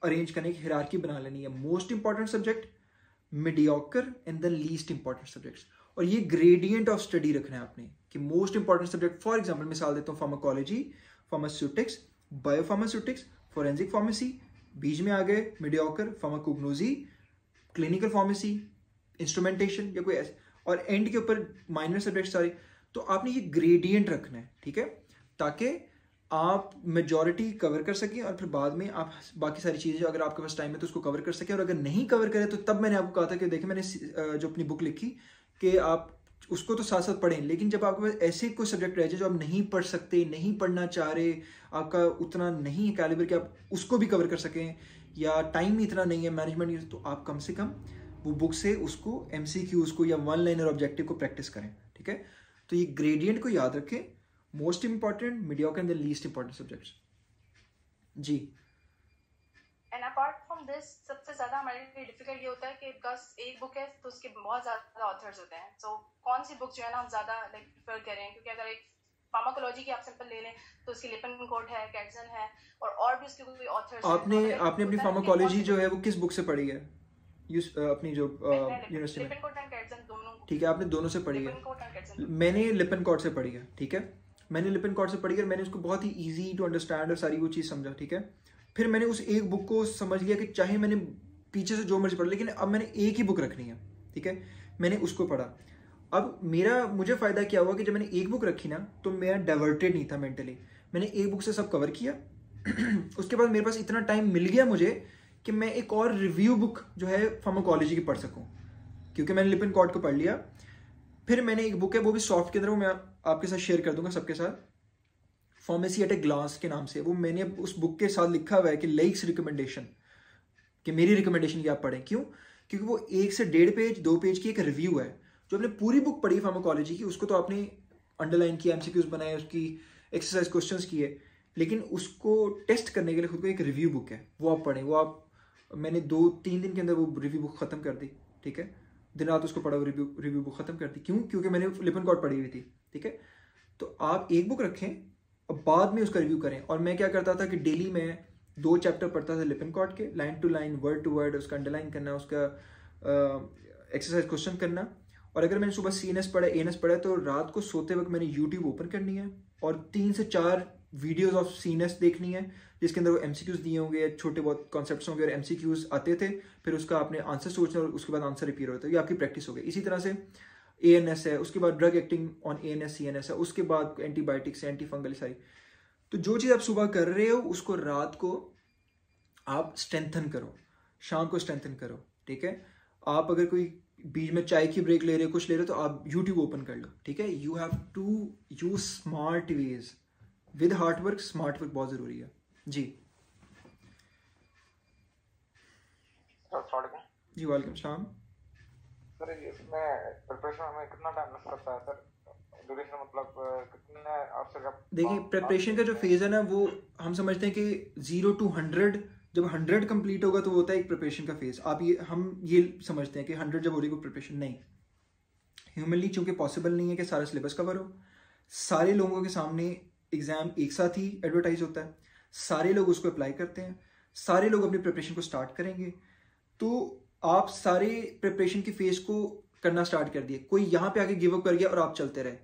अरेंज करने की हिरार्की बना लेनी है। Most important subject, mediocre and then least important subjects, और ये ग्रेडियंट ऑफ स्टडी रखना है आपने कि most important subject, for example मिसाल देता हूँ, pharmacology, pharmaceutics, biopharmaceutics, forensic pharmacy, बीच में आ गए mediocre, pharmacognosy, clinical pharmacy, instrumentation या कोई ऐसे, और एंड के ऊपर माइनर सब्जेक्ट सारे। तो आपने ये ग्रेडियंट रखना है, ठीक है, ताकि आप मेजॉरिटी कवर कर सकें और फिर बाद में आप बाकी सारी चीज़ें अगर आपके पास टाइम है तो उसको कवर कर सकें। और अगर नहीं कवर करें तो तब मैंने आपको कहा था कि देखिए मैंने जो अपनी बुक लिखी कि आप उसको तो साथ साथ पढ़ें, लेकिन जब आपके पास ऐसे कोई सब्जेक्ट रह जाए जो आप नहीं पढ़ सकते, नहीं पढ़ना चाह रहे, आपका उतना नहीं है कैलिबर कि आप उसको भी कवर कर सकें, या टाइम इतना नहीं है, मैनेजमेंट, तो आप कम से कम वो बुक से उसको MCQs को या वन लाइनर ऑब्जेक्टिव को प्रैक्टिस करें, ठीक है। तो ये ग्रेडियंट को याद रखें, most important, mediocre and the least important subjects. जी। एंड अपार्ट फ्रॉम दिस सबसे ज्यादा हमारे लिए डिफिकल्ट ये होता है कि बस एक बुक है तो उसके बहुत ज्यादा ऑथर्स होते हैं, सो कौन सी बुक जो है ना हम ज्यादा प्रेफर करें, क्योंकि अगर एक फार्माकोलॉजी की आप सिंपल ले लें तो उसकी लिपिनकोट है, कैटसन है, और भी उसके कोई ऑथर्स हैं। आपने अपनी फार्माकोलॉजी जो है वो किस बुक से पढ़ी है? अपनी जो यूनिवर्सिटी में, ठीक है, आपने दोनों से पढ़ी है। मैंने लिपिनकोट से पढ़ी है, ठीक है, मैंने लिपिनकोट से पढ़ी है, मैंने उसको बहुत ही इजी टू अंडरस्टैंड और सारी वो चीज़ समझा, ठीक है। फिर मैंने उस एक बुक को समझ लिया कि चाहे मैंने पीछे से जो मर्जी पढ़, लेकिन अब मैंने एक ही बुक रखनी है, ठीक है, मैंने उसको पढ़ा। अब मुझे फ़ायदा क्या हुआ कि जब मैंने एक बुक रखी ना तो मैं डाइवर्टेड नहीं था मेंटली, मैंने एक बुक से सब कवर किया। उसके बाद मेरे पास इतना टाइम मिल गया मुझे कि मैं एक और रिव्यू बुक जो है फार्माकोलॉजी की पढ़ सकूं, क्योंकि मैंने लिपिनकोट को पढ़ लिया। फिर मैंने एक बुक है, वो भी सॉफ्ट के अंदर, वो मैं आपके साथ शेयर कर दूंगा सबके साथ, फार्मेसी एट ए ग्लास के नाम से। वो मैंने उस बुक के साथ लिखा हुआ है कि लेक्स रिकमेंडेशन, कि मेरी रिकमेंडेशन की आप पढ़ें। क्यों? क्योंकि वो 1 से 1.5 पेज 2 पेज की एक रिव्यू है। जो आपने पूरी बुक पढ़ी फार्माकोलॉजी की, उसको तो आपने अंडरलाइन किया, MCQs बनाए, उसकी एक्सरसाइज क्वेश्चंस किए, लेकिन उसको टेस्ट करने के लिए खुद को एक रिव्यू बुक है, वो आप पढ़ें। वो आप मैंने 2-3 दिन के अंदर वो रिव्यू बुक ख़त्म कर दी, ठीक है, दिन रात उसको पढ़ा, वो रिव्यू बुक ख़त्म कर दी। क्यों? क्योंकि मैंने लिपिनकोट पढ़ी हुई थी, ठीक है। तो आप एक बुक रखें और बाद में उसका रिव्यू करें। और मैं क्या करता था कि डेली में 2 चैप्टर पढ़ता था लिपिनकोट के, line to line, word to word, उसका अंडरलाइन करना, उसका एक्सरसाइज क्वेश्चन करना। और अगर मैंने सुबह CNS पढ़ा, ANS पढ़ा, तो रात को सोते वक्त मैंने YouTube ओपन करनी है और 3 से 4 वीडियोस ऑफ CNS देखनी है, जिसके अंदर वो MCQs दिए होंगे, छोटे बहुत कॉन्सेप्ट्स होंगे और MCQs आते थे। फिर उसका आपने आंसर सोचना और उसके बाद आंसर रिपीट होता है, ये आपकी प्रैक्टिस हो गई। इसी तरह से ANS है, उसके बाद drug acting on ANS CNS है, उसके बाद एंटीबायोटिक्स, एंटी फंगल सारी। तो जो चीज़ आप सुबह कर रहे हो उसको रात को आप स्ट्रेंथन करो, शाम को स्ट्रेंथन करो, ठीक है। आप अगर कोई बीच में चाय की ब्रेक ले रहे हो, कुछ ले रहे हो, तो आप YouTube ओपन कर लो, ठीक है। You have to use smart ways with hard work. Smart work बहुत जरूरी है जी। जी वालेकुम सलाम। सर इसमें प्रिपरेशन हमें कितना टाइम लग सकता है सर? ड्यूरेशन मतलब कितने आपसे देखिए, प्रिपरेशन का जो फेज है ना, वो हम समझते हैं कि 0 to 100, जब 100 कंप्लीट होगा तो वो होता है एक प्रिपरेशन का फेज। हम ये समझते हैं कि 100 जब हो रही है प्रिपरेशन, नहीं, ह्यूमनली चूंकि पॉसिबल नहीं है कि सारा सिलेबस कवर हो। सारे लोगों के सामने एग्जाम एक साथ ही एडवर्टाइज होता है, सारे लोग उसको अप्लाई करते हैं, सारे लोग अपनी प्रिपरेशन को स्टार्ट करेंगे। तो आप सारे प्रिपरेशन की फेज को करना स्टार्ट कर दिए। कोई यहाँ पे आके गिव अप कर गया और आप चलते रहे,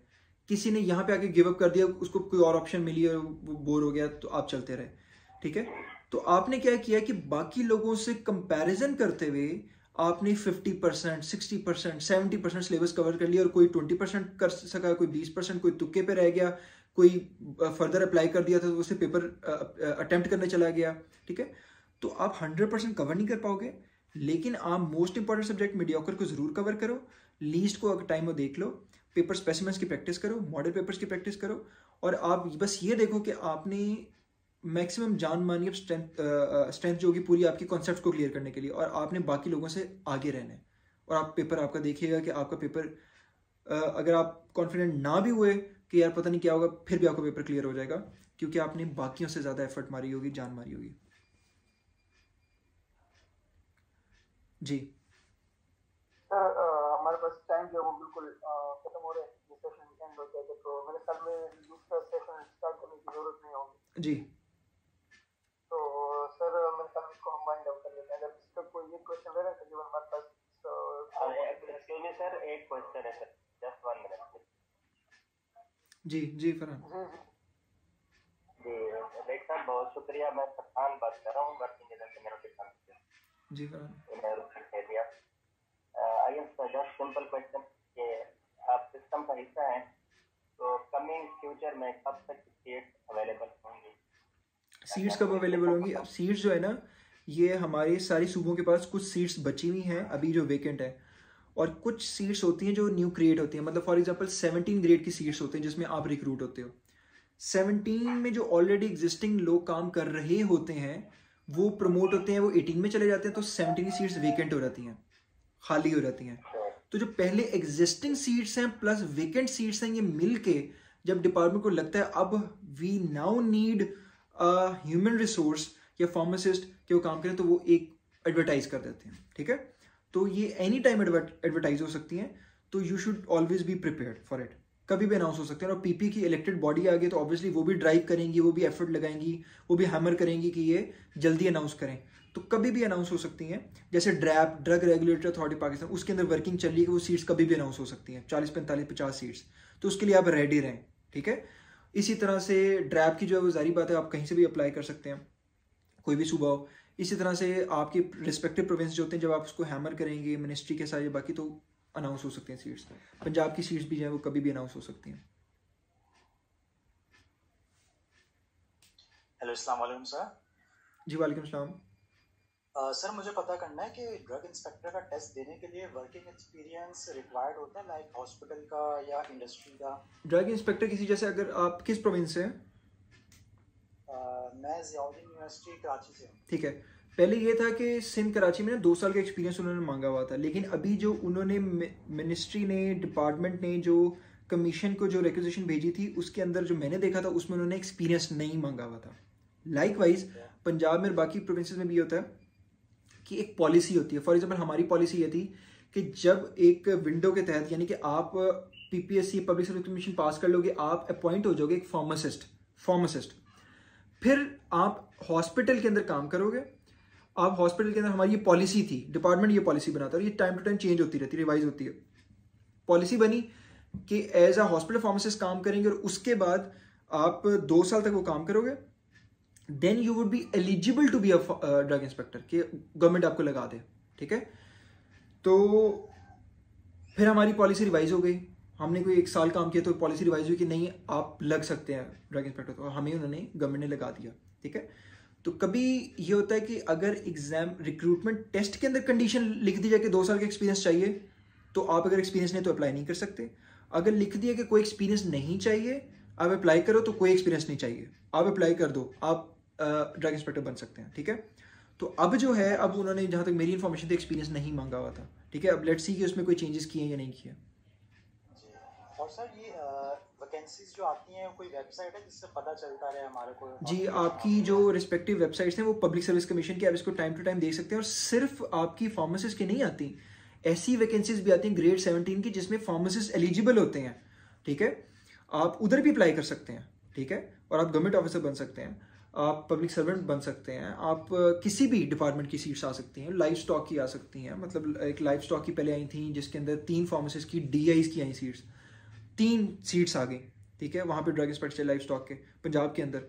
किसी ने यहाँ पे आके गिव अप कर दिया, उसको कोई और ऑप्शन मिली और वो बोर हो गया तो आप चलते रहे, ठीक है। तो आपने क्या किया कि बाकी लोगों से कंपैरिजन करते हुए आपने 50%, 60%, 70% सिलेबस कवर कर लिया, और कोई 20% कर सका, कोई 20%, कोई तुक्के पे रह गया, कोई फर्दर अप्लाई कर दिया था तो उसे पेपर अटेम्प्ट करने चला गया, ठीक है। तो आप 100% कवर नहीं कर पाओगे, लेकिन आप मोस्ट इंपॉर्टेंट सब्जेक्ट मीडियोकर को जरूर कवर करो, लीस्ट को अगर टाइम हो देख लो, पेपर स्पेसिमेंस की प्रैक्टिस करो, मॉडल पेपर्स की प्रैक्टिस करो, और आप बस ये देखो कि आपने मैक्सिमम जान मानिए स्ट्रेंथ जो होगी पूरी आपकी कॉन्सेप्ट को क्लियर करने के लिए, और आपने बाकी लोगों से आगे रहना है। और आप पेपर आपका देखिएगा कि आपका पेपर अगर आप कॉन्फिडेंट ना भी हुए कि यार पता नहीं क्या होगा, फिर भी आपका पेपर क्लियर हो जाएगा, क्योंकि आपने बाकियों से ज़्यादा एफर्ट मारी होगी, जान मारी होगी। जी सर हमारे पास टाइम जो है वो बिल्कुल खत्म हो रहा है, ये सेशन एंड हो जाएगा, तो मेरे ख्याल में दूसरा सेशन स्टार्ट करने की जरूरत नहीं होगी। जी तो सर मेरे ख्याल में इसको हम वाइंड अप कर लेते हैं। अगर इसका कोई एक क्वेश्चन रह रहा है तकरीबन हमारे पास एक्सक्यूज मी सर, एक क्वेश्चन है सर, जस्ट 1 मिनट। जी जी फरहान जी रेड साहब बहुत शुक्रिया, मैं फरहान बात कर रहा हूँ, वर्किंग एज ए न्यूरोटेक्निशियन जी Farhan. Area. I am just simple question कि आप सिस्टम का हिस्सा हैं, तो कमिंग फ्यूचर में कब तक सीट्स अवेलेबल होंगी? सीट्स कब अवेलेबल होंगी? अब सीट्स जो है ना, ये हमारे सारी सूबों के पास कुछ सीट्स बची हुई हैं अभी जो वेकेंट है, और कुछ सीट्स होती हैं जो न्यू क्रिएट होती हैं। मतलब फॉर एग्जांपल 17 ग्रेड की सीट्स होते हैं जिसमें आप रिक्रूट होते हो। 17 में जो ऑलरेडी एग्जिस्टिंग लोग काम कर रहे होते हैं वो प्रमोट होते हैं, वो 18 में चले जाते हैं, तो 17 की सीट्स वेकेंट हो जाती हैं, खाली हो जाती हैं। तो जो पहले एग्जिस्टिंग सीट्स हैं प्लस वेकेंट सीट्स हैं, ये मिल के जब डिपार्टमेंट को लगता है अब we now need human resource या फार्मासिस्ट के वो काम करें, तो वो एक एडवर्टाइज कर देते हैं, ठीक है। तो ये एनी टाइम एडवर्टाइज हो सकती हैं, तो you should always be prepared for it, कभी भी अनाउंस हो सकते हैं। और पीपी की इलेक्टेड बॉडी आ गई तो ऑब्वियसली वो भी ड्राइव करेंगी, वो भी एफर्ट लगाएंगी, वो भी हैमर करेंगी कि ये जल्दी अनाउंस करें, तो कभी भी अनाउंस हो सकती हैं। जैसे ड्रैप ड्रग रेगुलेटरी अथॉरिटी पाकिस्तान, उसके अंदर वर्किंग चल रही है कि वो सीट्स कभी भी अनाउंस हो सकती हैं, 40, 45, 50 सीट्स, तो उसके लिए आप रेडी रहें, ठीक है। इसी तरह से ड्रैप की जो है वो जारी बात है, आप कहीं से भी अप्लाई कर सकते हैं, कोई भी सूबा हो। इसी तरह से आपके रिस्पेक्टिव प्रोविंस जो होते हैं, जब आप उसको हैमर करेंगे मिनिस्ट्री के साथ या बाकी, तो अनाउंस हो सकते हैं सीट्स। पंजाब की सीट्स भी जो है वो कभी भी अनाउंस हो सकती हैं। हेलो, अस्सलाम वालेकुम सर। जी वालेकुम सलाम। सर मुझे पता करना है कि ड्रग इंस्पेक्टर का टेस्ट देने के लिए वर्किंग एक्सपीरियंस रिक्वायर्ड होता है, लाइक हॉस्पिटल का या इंडस्ट्री का? ड्रग इंस्पेक्टर किसी, जैसे अगर आप किस प्रोविंस से हैं? मैं ज़ियाउद्दीन यूनिवर्सिटी कराची से हूँ। ठीक है, पहले ये था कि सिंध कराची में 2 साल का एक्सपीरियंस उन्होंने मांगा हुआ था, लेकिन अभी जो उन्होंने मिनिस्ट्री ने, डिपार्टमेंट ने जो कमीशन को जो रिक्वेजिशन भेजी थी, उसके अंदर जो मैंने देखा था उसमें उन्होंने एक्सपीरियंस नहीं मांगा हुआ था। लाइकवाइज पंजाब में बाकी प्रोविंसेस में भी होता है कि एक पॉलिसी होती है। फॉर एग्जाम्पल हमारी पॉलिसी ये थी कि जब एक विंडो के तहत, यानी कि आप पीपीएससी पब्लिक सर्विस कमीशन पास कर लोगे, आप अपॉइंट हो जाओगे एक फार्मासिस्ट, फिर आप हॉस्पिटल के अंदर काम करोगे। आप हॉस्पिटल के अंदर, हमारी ये पॉलिसी थी, डिपार्टमेंट ये पॉलिसी बनाता है, और ये टाइम टू टाइम चेंज होती रहती है, रिवाइज होती है। पॉलिसी बनी कि एज अ हॉस्पिटल फार्मासिस्ट काम करेंगे, और उसके बाद आप 2 साल तक वो काम करोगे, then you would be eligible to be a drug inspector, कि गवर्नमेंट आपको लगा दे, ठीक है। तो फिर हमारी पॉलिसी रिवाइज हो गई, हमने कोई 1 साल काम किया तो पॉलिसी रिवाइज हुई कि नहीं आप लग सकते हैं ड्रग इंस्पेक्टर, तो हमें उन्होंने, गवर्नमेंट ने लगा दिया, ठीक है। तो कभी ये होता है कि अगर एग्जाम रिक्रूटमेंट टेस्ट के अंदर कंडीशन लिख दी जाए कि 2 साल का एक्सपीरियंस चाहिए, तो आप अगर एक्सपीरियंस नहीं तो अप्लाई नहीं कर सकते। अगर लिख दिया कि कोई एक्सपीरियंस नहीं चाहिए, आप अप्लाई करो तो कोई एक्सपीरियंस नहीं चाहिए, आप अप्लाई कर दो, आप ड्रग इंस्पेक्टर बन सकते हैं, ठीक है। तो अब जो है, अब उन्होंने, जहाँ तक मेरी इन्फॉर्मेशन थी, एक्सपीरियंस नहीं मांगा हुआ था, ठीक है। अब लेट्स सी कि उसमें कोई चेंजेस किए या नहीं किए। और सर ये वैकेंसीज जो आती हैं, कोई वेबसाइट है जिससे पता चलता रहे हमारे को? जी, आपकी जो रिस्पेक्टिव वेबसाइट्स हैं वो पब्लिक सर्विस कमीशन की, आप इसको टाइम टू टाइम देख सकते हैं। और सिर्फ आपकी फार्मासिस्ट की नहीं आती, ऐसी वैकेंसीज भी आती हैं ग्रेड 17 की जिसमें फार्मासिस्ट एलिजिबल होते हैं, ठीक है। आप उधर भी अप्लाई कर सकते हैं, ठीक है। और आप गवर्नमेंट ऑफिसर बन सकते हैं, आप पब्लिक सर्वेंट बन सकते हैं, आप किसी भी डिपार्टमेंट की सीट्स आ सकती हैं, लाइफ स्टॉक की आ सकती हैं। मतलब एक लाइफ स्टॉक की पहले आई थी जिसके अंदर 3 फार्मासिस्ट की DIs की आई सीट्स, 3 सीट्स आ गई, ठीक है। वहाँ पे ड्रग इंस्पेक्टर लाइफ स्टॉक के पंजाब के अंदर।